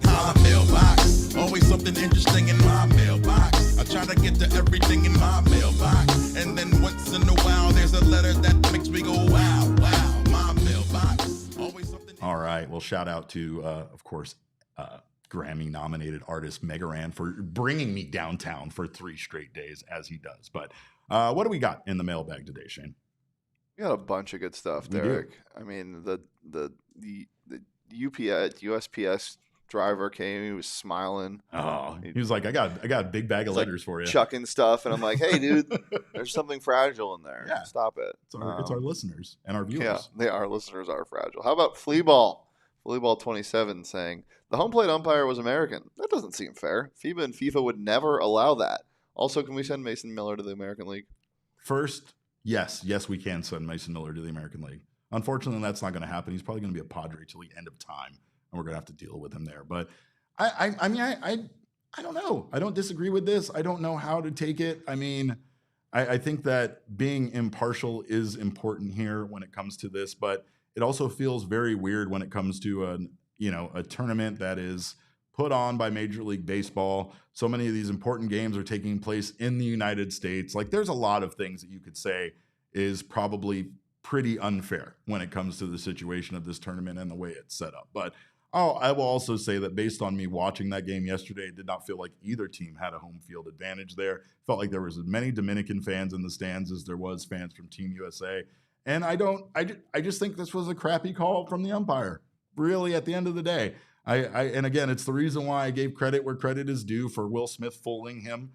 My mailbox, always something interesting in my mailbox. I try to get to everything in my mailbox, and then once in a while there's a letter that makes me go wow, wow. My mailbox, always something. All right, well, shout out to of course Grammy-nominated artist Megaran for bringing me downtown for 3 straight days as he does. But what do we got in the mailbag today, Shane? We got a bunch of good stuff, We do. Derek. I mean, the UPS USPS driver came. He was smiling. Oh, he was like, I got a big bag of letters for you. Chucking stuff, and I'm like, hey, dude, there's something fragile in there. Yeah. Stop it. It's our listeners and our viewers. Yeah, our listeners are fragile. How about Fleaball? Fleaball 27 saying, the home plate umpire was American. That doesn't seem fair. FIBA and FIFA would never allow that. Also, can we send Mason Miller to the American League? First, yes, we can send Mason Miller to the American League. Unfortunately, that's not going to happen. He's probably going to be a Padre till the end of time, and we're going to have to deal with him there. But I don't know. I don't disagree with this. I don't know how to take it. I mean, I think that being impartial is important here when it comes to this, but it also feels very weird when it comes to a tournament that is put on by Major League Baseball. So many of these important games are taking place in the United States. Like, there's a lot of things that you could say is probably pretty unfair when it comes to the situation of this tournament and the way it's set up. But I will also say that based on me watching that game yesterday, it did not feel like either team had a home field advantage there. Felt like there was as many Dominican fans in the stands as there was fans from Team USA. And I just think this was a crappy call from the umpire, really, at the end of the day. And again, it's the reason why I gave credit where credit is due for Will Smith fooling him,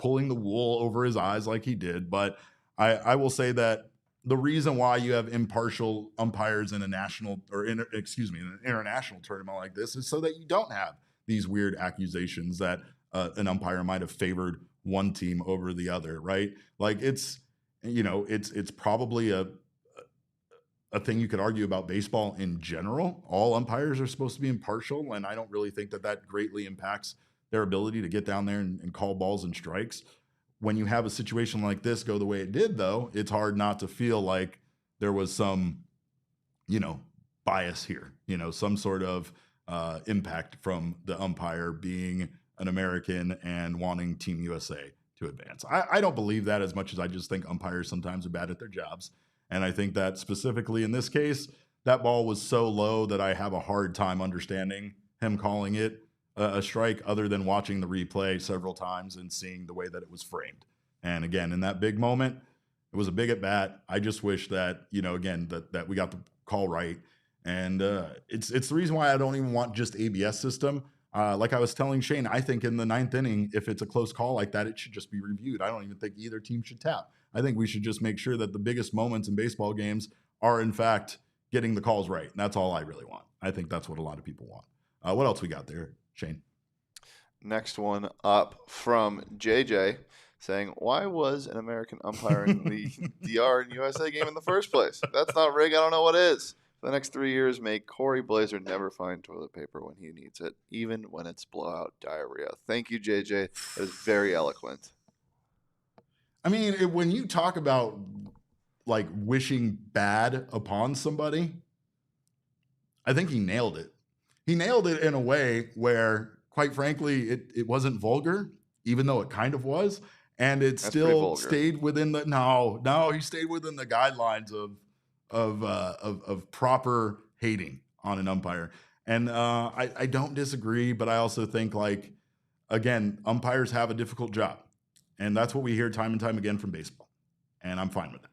pulling the wool over his eyes like he did. But I will say that the reason why you have impartial umpires in a national in an international tournament like this is so that you don't have these weird accusations that an umpire might have favored one team over the other, right? Like, it's probably a thing you could argue about baseball in general. All umpires are supposed to be impartial, and I don't really think that greatly impacts their ability to get down there and call balls and strikes. When you have a situation like this go the way it did, though, it's hard not to feel like there was some, bias here, some sort of impact from the umpire being an American and wanting Team USA to advance. I don't believe that as much as I just think umpires sometimes are bad at their jobs. And I think that specifically in this case, that ball was so low that I have a hard time understanding him calling it a strike other than watching the replay several times and seeing the way that it was framed. And again, in that big moment, it was a big at bat. I just wish that, again, that we got the call right. And it's the reason why I don't even want just ABS system. Like I was telling Shane, I think in the 9th inning, if it's a close call like that, it should just be reviewed. I don't even think either team should tap. I think we should just make sure that the biggest moments in baseball games are, in fact, getting the calls right. And that's all I really want. I think that's what a lot of people want. What else we got there, Shane? Next one up from JJ saying, why was an American umpiring the DR and USA game in the first place? If that's not rig, I don't know what is. For the next 3 years, make Corey Blazer never find toilet paper when he needs it, even when it's blowout diarrhea. Thank you, JJ. That is very eloquent. I mean, when you talk about like wishing bad upon somebody, I think he nailed it. He nailed it in a way where, quite frankly, it wasn't vulgar, even though it kind of was, and it still stayed within the he stayed within the guidelines of proper hating on an umpire. And I don't disagree, but I also think, like, again, umpires have a difficult job. And that's what we hear time and time again from baseball. And I'm fine with that.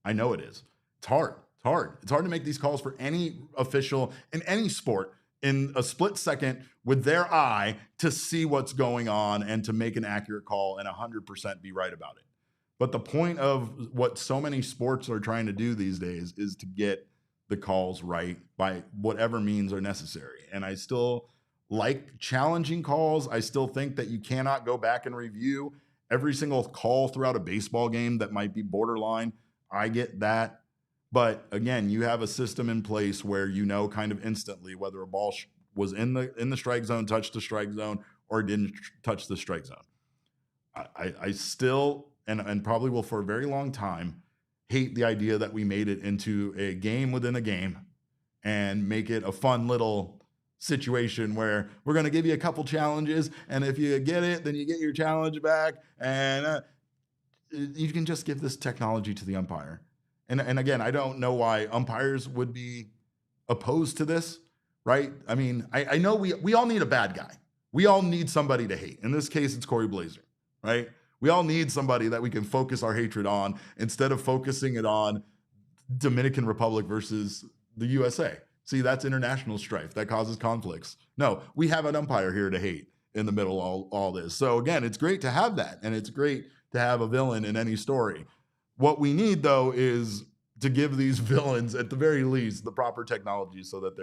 I know it is. It's hard. It's hard to make these calls for any official in any sport in a split second with their eye to see what's going on and to make an accurate call and 100% be right about it. But the point of what so many sports are trying to do these days is to get the calls right by whatever means are necessary. And I still like challenging calls. I still think that you cannot go back and review every single call throughout a baseball game that might be borderline. I get that. But again, you have a system in place where kind of instantly whether a ball was in the strike zone, touched the strike zone, or didn't touch the strike zone. I still, and probably will for a very long time, hate the idea that we made it into a game within a game and make it a fun little situation where we're going to give you a couple challenges, and if you get it, then you get your challenge back, and you can just give this technology to the umpire. And again, I don't know why umpires would be opposed to this right? I mean, I know we all need a bad guy. We all need somebody to hate. In this case, it's Corey Blazer, right? We all need somebody that we can focus our hatred on instead of focusing it on Dominican Republic versus the USA. See, that's international strife. That causes conflicts. No, we have an umpire here to hate in the middle of all this. So again, it's great to have that, and it's great to have a villain in any story. What we need, though, is to give these villains, at the very least, the proper technology so that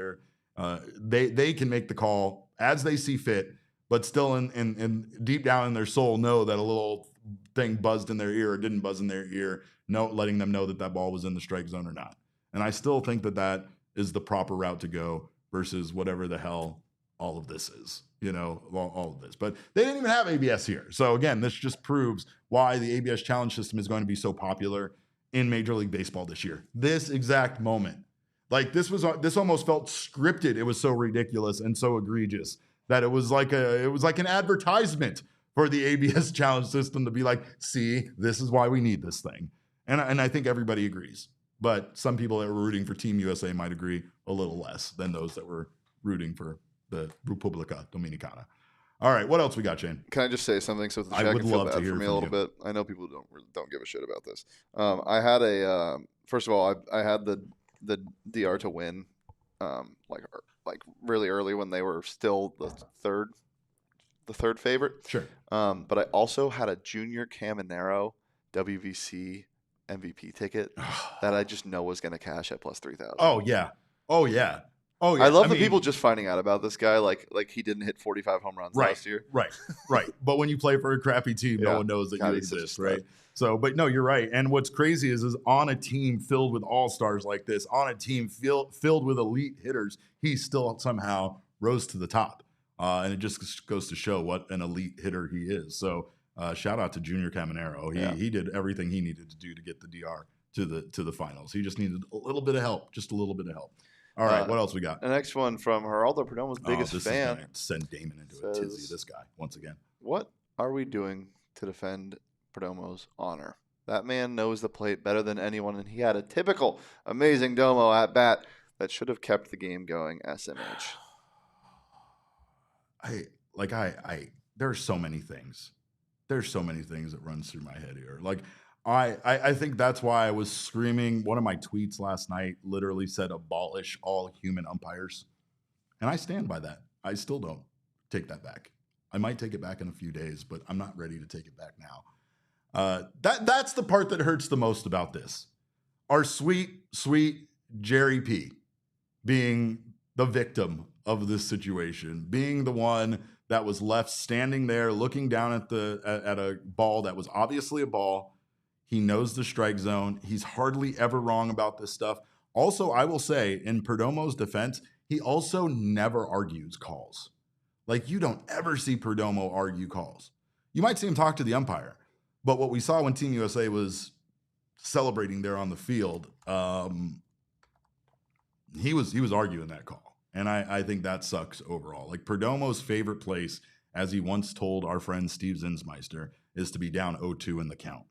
they can make the call as they see fit, but still in deep down in their soul know that a little thing buzzed in their ear or didn't buzz in their ear, letting them know that ball was in the strike zone or not. And I still think that is the proper route to go versus whatever the hell all of this is, all of this. But they didn't even have ABS here. So again, this just proves why the ABS challenge system is going to be so popular in Major League Baseball this year. This exact moment. Like this almost felt scripted. It was so ridiculous and so egregious that it was like an advertisement for the ABS challenge system to be like, see, this is why we need this thing. And I think everybody agrees. But some people that were rooting for Team USA might agree a little less than those that were rooting for the República Dominicana. All right, what else we got, Shane? Can I just say something so the I chat would can feel love to bad hear for me a from little you. bit? I know people don't give a shit about this. I had a first of all, I had the DR to win, like really early when they were still the third favorite. Sure. But I also had a Junior Caminero WBC MVP ticket that I just know was going to cash at plus 3,000. Oh yeah. I love the people just finding out about this guy like he didn't hit 45 home runs last year. Right. But when you play for a crappy team, no one knows that you exist, right? So, but no, you're right. And what's crazy is on a team filled with all-stars like this, on a team filled with elite hitters, he still somehow rose to the top. And it just goes to show what an elite hitter he is. So shout out to Junior Caminero. He did everything he needed to do to get the DR to the finals. He just needed a little bit of help, All right, what else we got? The next one from Geraldo Perdomo's biggest fan. Is gonna send Damon into a tizzy, this guy, once again. What are we doing to defend Perdomo's honor? That man knows the plate better than anyone, and he had a typical amazing Domo at bat that should have kept the game going, SMH. There's so many things. There's so many things that runs through my head here. Like, I think that's why I was screaming. One of my tweets last night literally said, abolish all human umpires. And I stand by that. I still don't take that back. I might take it back in a few days, but I'm not ready to take it back now. That's the part that hurts the most about this. Our sweet, sweet Jerry P being the victim of this situation, being the one that was left standing there looking down at a ball that was obviously a ball. He knows the strike zone. He's hardly ever wrong about this stuff. Also, I will say, in Perdomo's defense, he also never argues calls. Like, you don't ever see Perdomo argue calls. You might see him talk to the umpire, but what we saw when Team USA was celebrating there on the field, he was arguing that call. And I think that sucks overall. Like, Perdomo's favorite place, as he once told our friend Steve Zinsmeister, is to be down 0-2 in the count.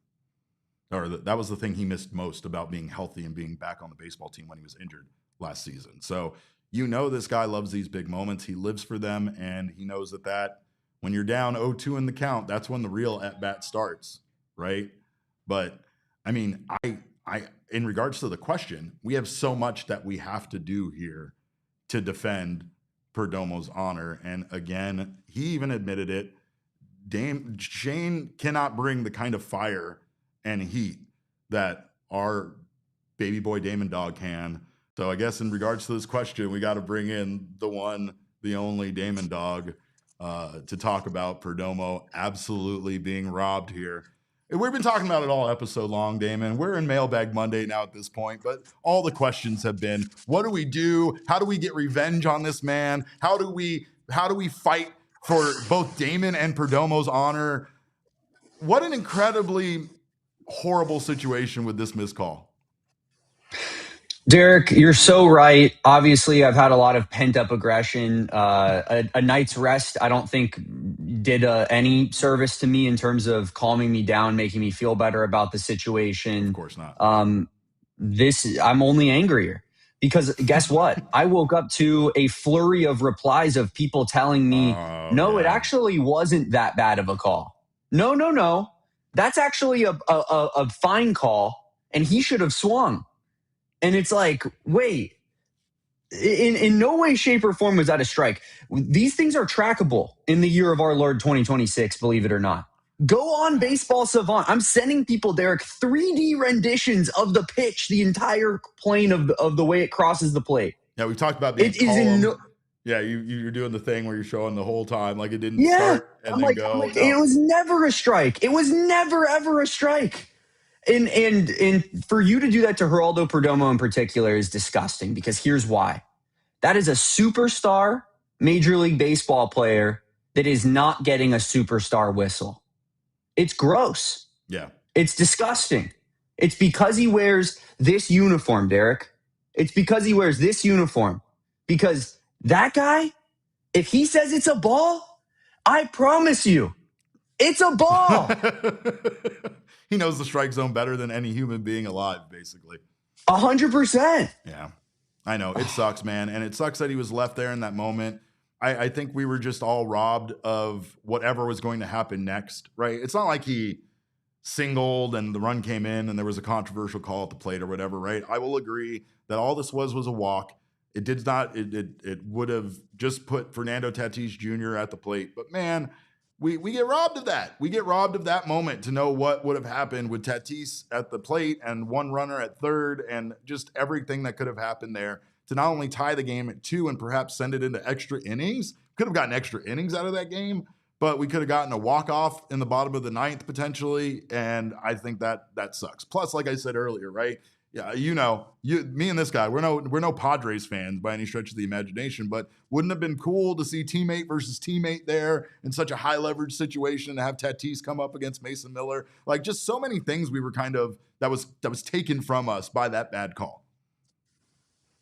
Or that was the thing he missed most about being healthy and being back on the baseball team when he was injured last season. So, this guy loves these big moments. He lives for them, and he knows that when you're down 0-2 in the count, that's when the real at-bat starts, right? But, I mean, I in regards to the question, we have so much that we have to do here to defend Perdomo's honor. And again, he even admitted it. Shane cannot bring the kind of fire and heat that our baby boy Damon Dog can. So I guess in regards to this question, we got to bring in the one, the only Damon Dog to talk about Perdomo absolutely being robbed here. And we've been talking about it all episode long, Damon. We're in Mailbag Monday now at this point, but all the questions have been, what do we do? How do we get revenge on this man? How do we fight for both Damon and Perdomo's honor? What an incredibly horrible situation with this missed call. Derek, you're so right. Obviously, I've had a lot of pent-up aggression. A night's rest, I don't think, did any service to me in terms of calming me down, making me feel better about the situation. Of course not. I'm only angrier. Because guess what? I woke up to a flurry of replies of people telling me, no, it actually wasn't that bad of a call. No. That's actually a fine call, and he should have swung. And it's like, wait, in no way, shape, or form was that a strike. These things are trackable in the year of our Lord 2026, believe it or not. Go on Baseball Savant. I'm sending people, Derek, 3D renditions of the pitch, the entire plane of the way it crosses the plate. Yeah, we've talked about being calm. Yeah, you're doing the thing where you're showing the whole time, like it didn't start and then go. No. It was never a strike. It was never, ever a strike. And for you to do that to Geraldo Perdomo in particular is disgusting, because here's why. That is a superstar Major League Baseball player that is not getting a superstar whistle. It's gross. Yeah. It's disgusting. It's because he wears this uniform, Derek. It's because he wears this uniform. Because that guy, if he says it's a ball, I promise you, it's a ball. He knows the strike zone better than any human being alive, basically. 100%. Yeah, I know. It sucks, man. And it sucks that he was left there in that moment. I think we were just all robbed of whatever was going to happen next, right? It's not like he singled and the run came in and there was a controversial call at the plate or whatever, right? I will agree that all this was a walk. It did not, it would have just put Fernando Tatis Jr. at the plate. But man, we get robbed of that. We get robbed of that moment to know what would have happened with Tatis at the plate and one runner at third and just everything that could have happened there to not only tie the game at 2 and perhaps send it into extra innings. Could have gotten extra innings out of that game, but we could have gotten a walk-off in the bottom of the 9th potentially, and I think that sucks. Plus, like I said earlier, right? Yeah, me and this guy, we're no Padres fans by any stretch of the imagination, but wouldn't it have been cool to see teammate versus teammate there in such a high leverage situation, to have Tatis come up against Mason Miller? Like, just so many things we were kind of that was taken from us by that bad call.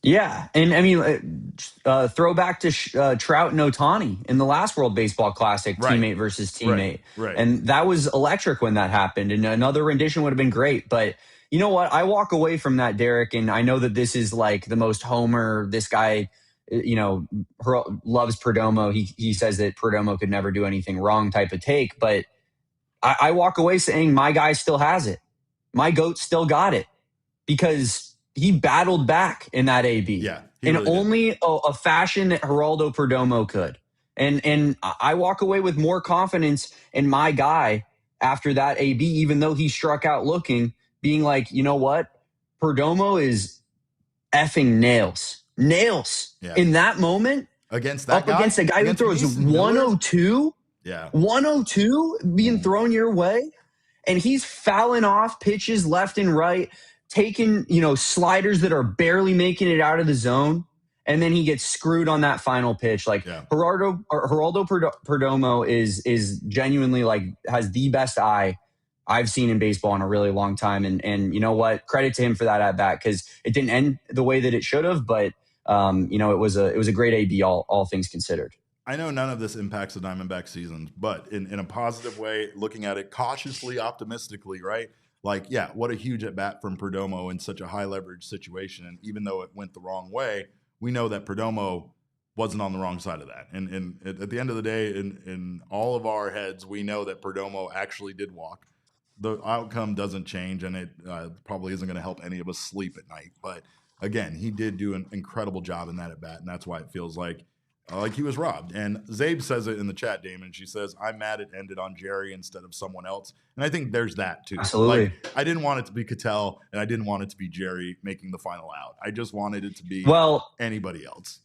Yeah, and I mean, throwback to Trout and Ohtani in the last World Baseball Classic, right. Teammate versus teammate. Right. And that was electric when that happened, and another rendition would have been great. But you know what? I walk away from that, Derek, and I know that this is like the most homer, this guy, loves Perdomo. He says that Perdomo could never do anything wrong type of take, but I walk away saying my guy still has it. My GOAT still got it, because he battled back in that AB. Yeah, in really only a fashion that Geraldo Perdomo could. And I walk away with more confidence in my guy after that AB, even though he struck out looking, being like, you know what? Perdomo is effing nails. Yeah. In that moment. Against that guy? Against a guy who throws 102? Yeah. 102 being thrown your way? And he's fouling off pitches left and right, taking, sliders that are barely making it out of the zone, and then he gets screwed on that final pitch. Like, Geraldo Perdomo is genuinely, like, has the best eye I've seen in baseball in a really long time. And you know what? Credit to him for that at bat, because it didn't end the way that it should have, but it was a great AB, all things considered. I know none of this impacts the Diamondbacks season, but in a positive way, looking at it cautiously, optimistically, right? Like, yeah, what a huge at-bat from Perdomo in such a high-leverage situation. And even though it went the wrong way, we know that Perdomo wasn't on the wrong side of that. And at the end of the day, in all of our heads, we know that Perdomo actually did walk. The outcome doesn't change, and it probably isn't going to help any of us sleep at night. But, again, he did do an incredible job in that at-bat, and that's why it feels like he was robbed. And Zabe says it in the chat, Damon. She says, I'm mad it ended on Jerry instead of someone else. And I think there's that, too. Absolutely. Like, I didn't want it to be Cattell, and I didn't want it to be Jerry making the final out. I just wanted it to be anybody else.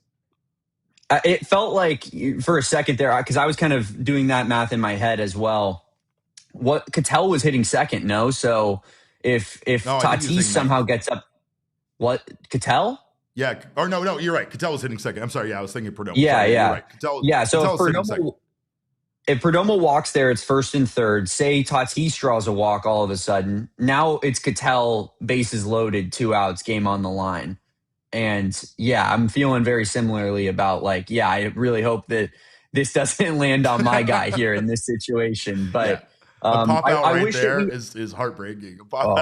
It felt like, for a second there, because I was kind of doing that math in my head as well, what Cattell was hitting second, no? So if Tatis somehow gets up, what, Cattell? Yeah. Or no, you're right. Cattell was hitting second. I'm sorry. Yeah, I was thinking Perdomo. Yeah, sorry, yeah. You're right. So if Perdomo walks there, it's first and third. Say Tatis draws a walk all of a sudden. Now it's Cattell, bases loaded, 2 outs, game on the line. And yeah, I'm feeling very similarly about, like, yeah, I really hope that this doesn't land on my guy here in this situation. But pop out I wish there is heartbreaking. Pop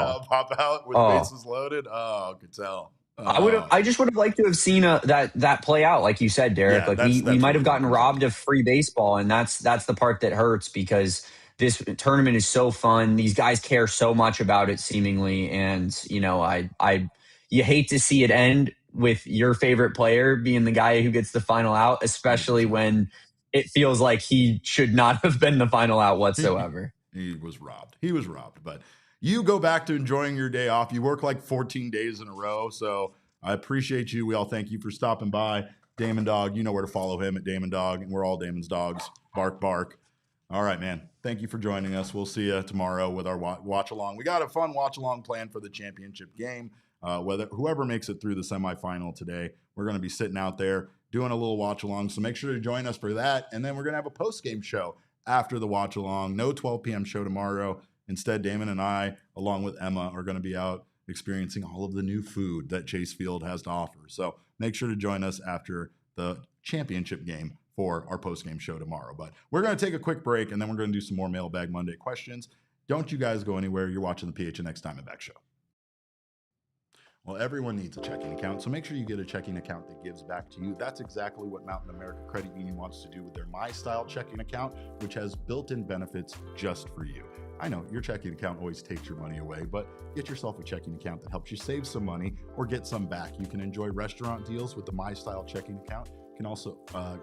out with bases loaded. Oh, Cattell. I just would have liked to have seen that play out, like you said, Derek. Yeah, like that's we might really have gotten what it comes robbed down of free baseball, and that's the part that hurts because this tournament is so fun. These guys care so much about it, seemingly, and you hate to see it end with your favorite player being the guy who gets the final out, especially 100%. when it feels like he should not have been the final out whatsoever. He was robbed. He was robbed. But you go back to enjoying your day off. You work like 14 days in a row. So I appreciate you. We all thank you for stopping by. Damon Dog, you know where to follow him at Damon Dog. And we're all Damon's dogs. Bark, bark. All right, man. Thank you for joining us. We'll see you tomorrow with our watch along. We got a fun watch along planned for the championship game. Whoever makes it through the semifinal today, we're going to be sitting out there doing a little watch along. So make sure to join us for that. And then we're going to have a post game show after the watch along. No 12 p.m. show tomorrow. Instead, Damon and I, along with Emma, are going to be out experiencing all of the new food that Chase Field has to offer. So make sure to join us after the championship game for our post-game show tomorrow. But we're going to take a quick break, and then we're going to do some more Mailbag Monday questions. Don't you guys go anywhere. You're watching the PHNX Diamondback Show. Well, everyone needs a checking account, so make sure you get a checking account that gives back to you. That's exactly what Mountain America Credit Union wants to do with their MyStyle checking account, which has built-in benefits just for you. I know your checking account always takes your money away, but get yourself a checking account that helps you save some money or get some back. You can enjoy restaurant deals with the MyStyle checking account. You can also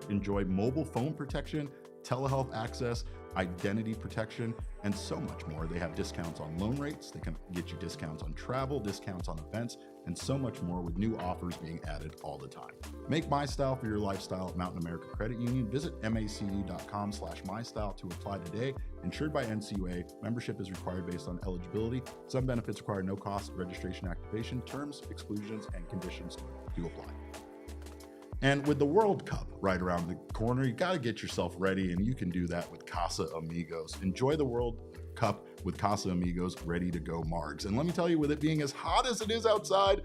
enjoy mobile phone protection, telehealth access, identity protection, and so much more. They have discounts on loan rates. They can get you discounts on travel, discounts on events, and so much more with new offers being added all the time. Make MyStyle for your lifestyle at Mountain America Credit Union. Visit macu.com/mystyle to apply today. Insured by NCUA. Membership is required based on eligibility. Some benefits require no cost registration activation. Terms, exclusions, and conditions do apply. And with the World Cup right around the corner, you got to get yourself ready, and you can do that with Casa Amigos. Enjoy the World Cup with Casa Amigos ready-to-go margs. And let me tell you, with it being as hot as it is outside,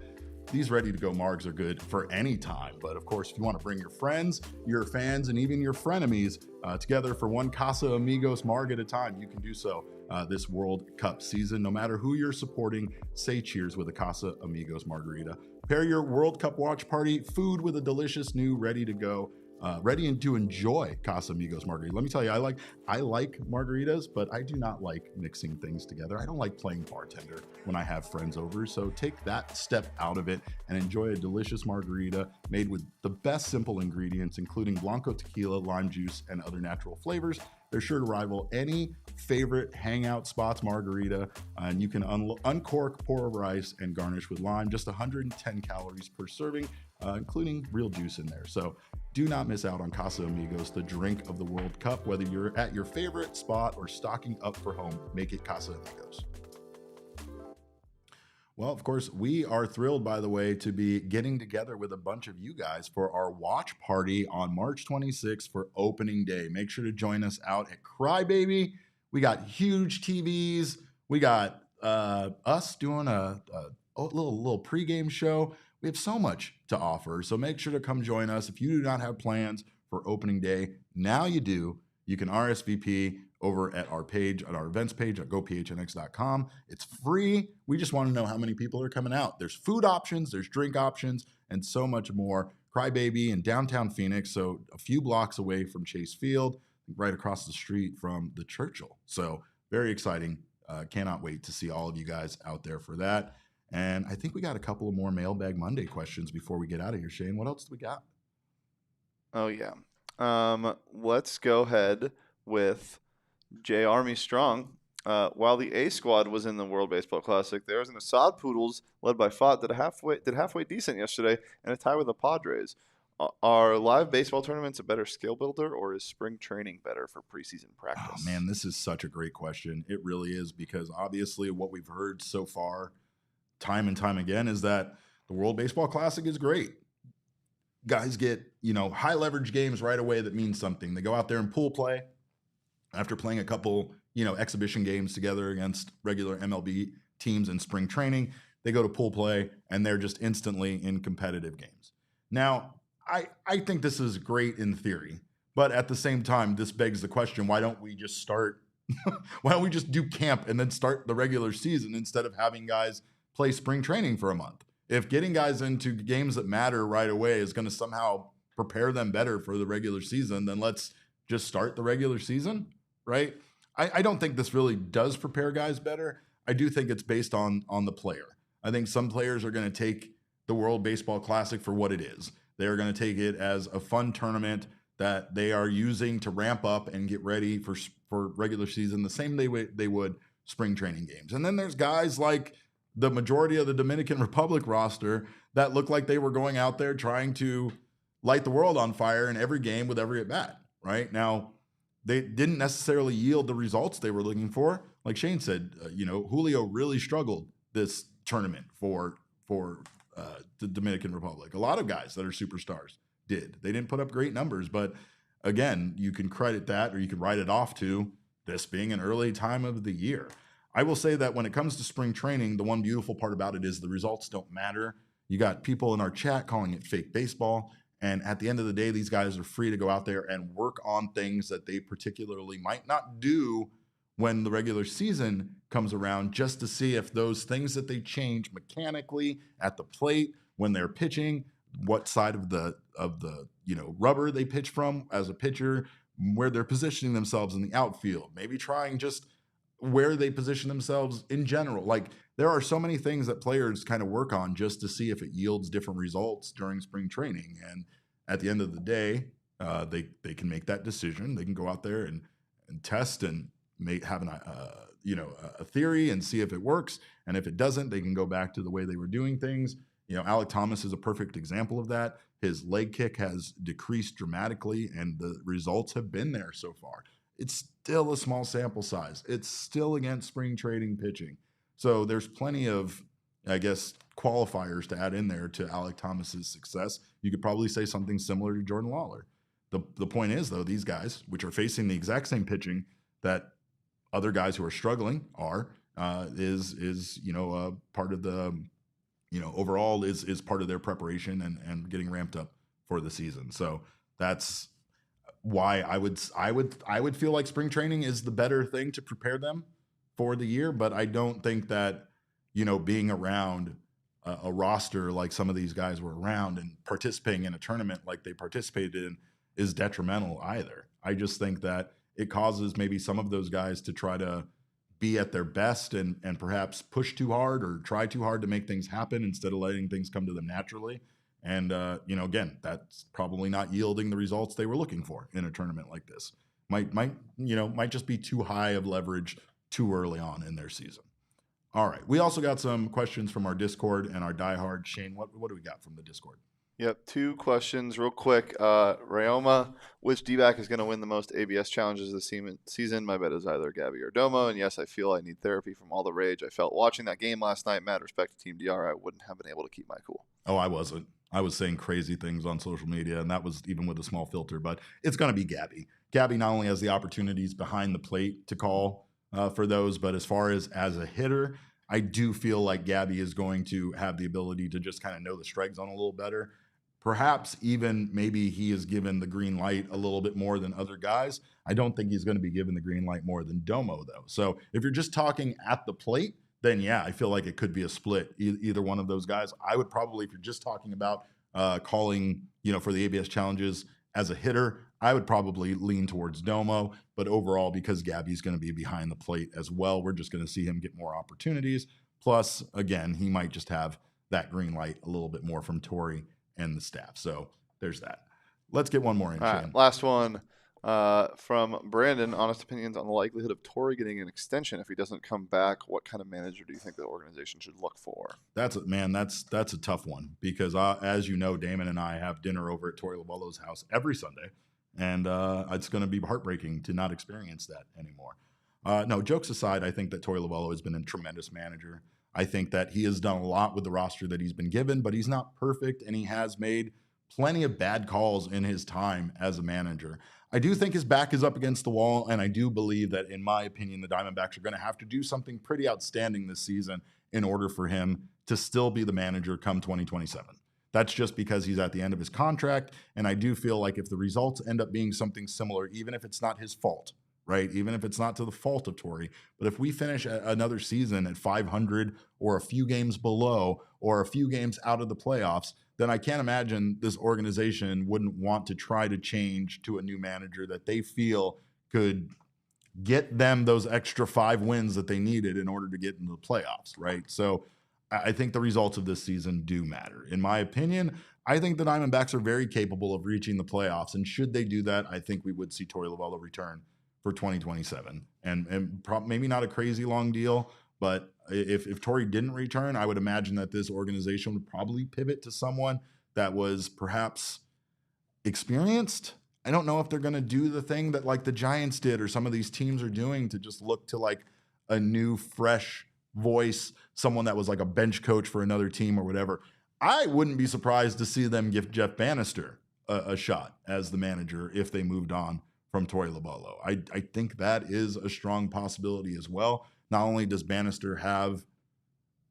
these ready-to-go margs are good for any time. But of course, if you want to bring your friends, your fans, and even your frenemies together for one Casa Amigos marg at a time, you can do so this World Cup season. No matter who you're supporting, say cheers with a Casa Amigos margarita. Pair your World Cup watch party food with a delicious new ready to enjoy Casa Amigos margarita. Let me tell you, I like margaritas, but I do not like mixing things together. I don't like playing bartender when I have friends over. So take that step out of it and enjoy a delicious margarita made with the best simple ingredients, including Blanco tequila, lime juice, and other natural flavors. They're sure to rival any favorite hangout spots margarita, and you can uncork, pour over ice, and garnish with lime. Just 110 calories per serving, including real juice in there. So do not miss out on Casa Amigos, the drink of the World Cup. Whether you're at your favorite spot or stocking up for home, make it Casa Amigos. Well, of course, we are thrilled, by the way, to be getting together with a bunch of you guys for our watch party on March 26th for opening day. Make sure to join us out at Crybaby. We got huge TVs. We got us doing a little pregame show. We have so much to offer. So make sure to come join us. If you do not have plans for opening day, now you do. You can RSVP over at our page, at our events page at gophnx.com. It's free. We just want to know how many people are coming out. There's food options, there's drink options, and so much more. Crybaby in downtown Phoenix, so a few blocks away from Chase Field, right across the street from the Churchill. So very exciting. Cannot wait to see all of you guys out there for that. And I think we got a couple of more Mailbag Monday questions before we get out of here. Shane, what else do we got? Oh, yeah. Let's go ahead with J. Army Strong. While the A squad was in the World Baseball Classic, there was an Assad Poodles led by Pfaadt did halfway decent yesterday and a tie with the Padres. Are live baseball tournaments a better skill builder, or is spring training better for preseason practice? Oh, man, this is such a great question. It really is, because obviously what we've heard so far time and time again is that the World Baseball Classic is great. Guys get, high leverage games right away that mean something. They go out there and pool play after playing a couple, exhibition games together against regular MLB teams in spring training. They go to pool play and they're just instantly in competitive games. Now, I think this is great in theory, but at the same time, this begs the question, why don't we just do camp and then start the regular season instead of having guys play spring training for a month? If getting guys into games that matter right away is going to somehow prepare them better for the regular season, then let's just start the regular season, right? I don't think this really does prepare guys better. I do think it's based on the player. I think some players are going to take the World Baseball Classic for what it is. They're going to take it as a fun tournament that they are using to ramp up and get ready for regular season the same way they would spring training games. And then there's guys like the majority of the Dominican Republic roster that look like they were going out there trying to light the world on fire in every game with every at bat, right? Now, they didn't necessarily yield the results they were looking for. Like Shane said, Julio really struggled this tournament for the Dominican Republic. A lot of guys that are superstars did. They didn't put up great numbers, but again, you can credit that or you can write it off to this being an early time of the year. I will say that when it comes to spring training, the one beautiful part about it is the results don't matter. You got people in our chat calling it fake baseball. And at the end of the day, these guys are free to go out there and work on things that they particularly might not do when the regular season comes around, just to see if those things that they change mechanically at the plate when they're pitching, what side of the rubber they pitch from as a pitcher, where they're positioning themselves in the outfield, maybe trying just where they position themselves in general. Like, there are so many things that players kind of work on just to see if it yields different results during spring training. And at the end of the day, they can make that decision. They can go out there and test and have a theory and see if it works. And if it doesn't, they can go back to the way they were doing things. Alek Thomas is a perfect example of that. His leg kick has decreased dramatically, and the results have been there so far. It's still a small sample size. It's still against spring training pitching. So there's plenty of, I guess, qualifiers to add in there to Alek Thomas's success. You could probably say something similar to Jordan Lawler. The point is, though, these guys, which are facing the exact same pitching that other guys who are struggling are, is part of the, overall is part of their preparation and getting ramped up for the season. So that's why I would feel like spring training is the better thing to prepare them for the year. But I don't think that, being around a roster like some of these guys were around and participating in a tournament like they participated in is detrimental either. I just think that it causes maybe some of those guys to try to be at their best and perhaps push too hard or try too hard to make things happen instead of letting things come to them naturally. And, again, that's probably not yielding the results they were looking for in a tournament like this. Might just be too high of leverage too early on in their season. All right. We also got some questions from our Discord and our diehard. Shane, what do we got from the Discord? Yep, 2 questions real quick. Rayoma, which D-back is going to win the most ABS challenges this season? My bet is either Gabby or Domo. And yes, I feel I need therapy from all the rage I felt watching that game last night. Mad respect to Team DR. I wouldn't have been able to keep my cool. Oh, I wasn't. I was saying crazy things on social media, and that was even with a small filter. But it's going to be Gabby. Gabby not only has the opportunities behind the plate to call for those, but as far as a hitter, I do feel like Gabby is going to have the ability to just kind of know the strike zone a little better. Perhaps even maybe he is given the green light a little bit more than other guys. I don't think he's going to be given the green light more than Domo, though. So if you're just talking at the plate, then yeah, I feel like it could be a split, either one of those guys. I would probably, if you're just talking about calling, for the ABS challenges as a hitter, I would probably lean towards Domo. But overall, because Gabby's going to be behind the plate as well, we're just going to see him get more opportunities. Plus, again, he might just have that green light a little bit more from Torrey and the staff. So there's that. Let's get one more in. All right, last one from Brandon. Honest opinions on the likelihood of Torrey getting an extension if he doesn't come back. What kind of manager do you think the organization should look for? That's a tough one because as you know, Damon and I have dinner over at Torrey Lawler's house every Sunday, and it's going to be heartbreaking to not experience that anymore. No, jokes aside, I think that Torrey Lawler has been a tremendous manager. I think that he has done a lot with the roster that he's been given, but he's not perfect, and he has made plenty of bad calls in his time as a manager. I do think his back is up against the wall, and I do believe that, in my opinion, the Diamondbacks are going to have to do something pretty outstanding this season in order for him to still be the manager come 2027. That's just because he's at the end of his contract, and I do feel like if the results end up being something similar, even if it's not his fault, right? Even if it's not to the fault of Torrey. But if we finish another season at 500 or a few games below or a few games out of the playoffs, then I can't imagine this organization wouldn't want to try to change to a new manager that they feel could get them those extra 5 wins that they needed in order to get into the playoffs, right? So I think the results of this season do matter. In my opinion, I think the Diamondbacks are very capable of reaching the playoffs. And should they do that, I think we would see Torrey Lovullo return for 2027. And maybe not a crazy long deal, but if Torrey didn't return, I would imagine that this organization would probably pivot to someone that was perhaps experienced. I don't know if they're going to do the thing that like the Giants did or some of these teams are doing to just look to like a new, fresh voice, someone that was like a bench coach for another team or whatever. I wouldn't be surprised to see them give Jeff Bannister a shot as the manager if they moved on from Torrey Lovullo. I think that is a strong possibility as well. Not only does Bannister have,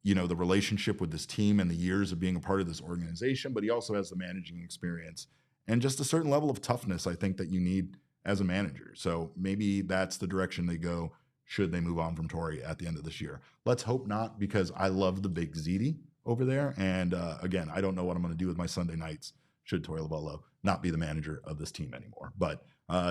the relationship with this team and the years of being a part of this organization, but he also has the managing experience and just a certain level of toughness I think that you need as a manager. So maybe that's the direction they go should they move on from Torrey at the end of this year. Let's hope not, because I love the big ZD over there. And again, I don't know what I'm going to do with my Sunday nights should Torrey Lovullo not be the manager of this team anymore. But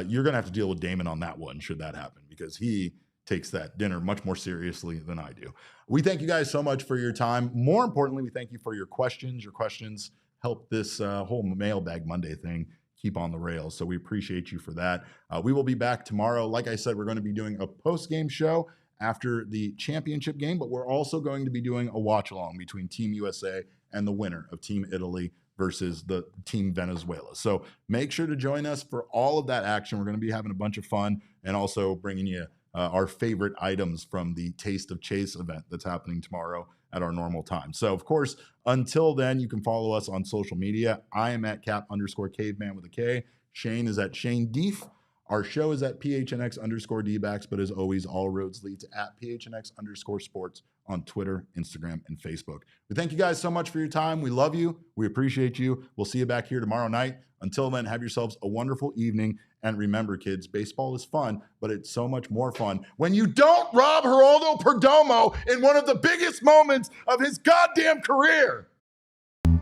you're going to have to deal with Damon on that one should that happen, because he takes that dinner much more seriously than I do. We thank you guys so much for your time. More importantly, we thank you for your questions. Your questions help this whole Mailbag Monday thing keep on the rails. So we appreciate you for that. We will be back tomorrow. Like I said, we're going to be doing a post-game show after the championship game, but we're also going to be doing a watch-along between Team USA and the winner of Team Italy versus the Team Venezuela. So make sure to join us for all of that action. We're going to be having a bunch of fun and also bringing you our favorite items from the Taste of Chase event that's happening tomorrow at our normal time. So, of course, until then, you can follow us on social media. I am at Cap_Caveman with a K. Shane is at Shane Deef. Our show is at PHNX_Dbacks, but as always, all roads lead to at PHNX_sports on Twitter, Instagram, and Facebook. We thank you guys so much for your time. We love you. We appreciate you. We'll see you back here tomorrow night. Until then, have yourselves a wonderful evening. And remember, kids, baseball is fun, but it's so much more fun when you don't rob Geraldo Perdomo in one of the biggest moments of his goddamn career.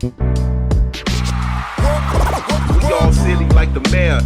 We all silly like the mayor.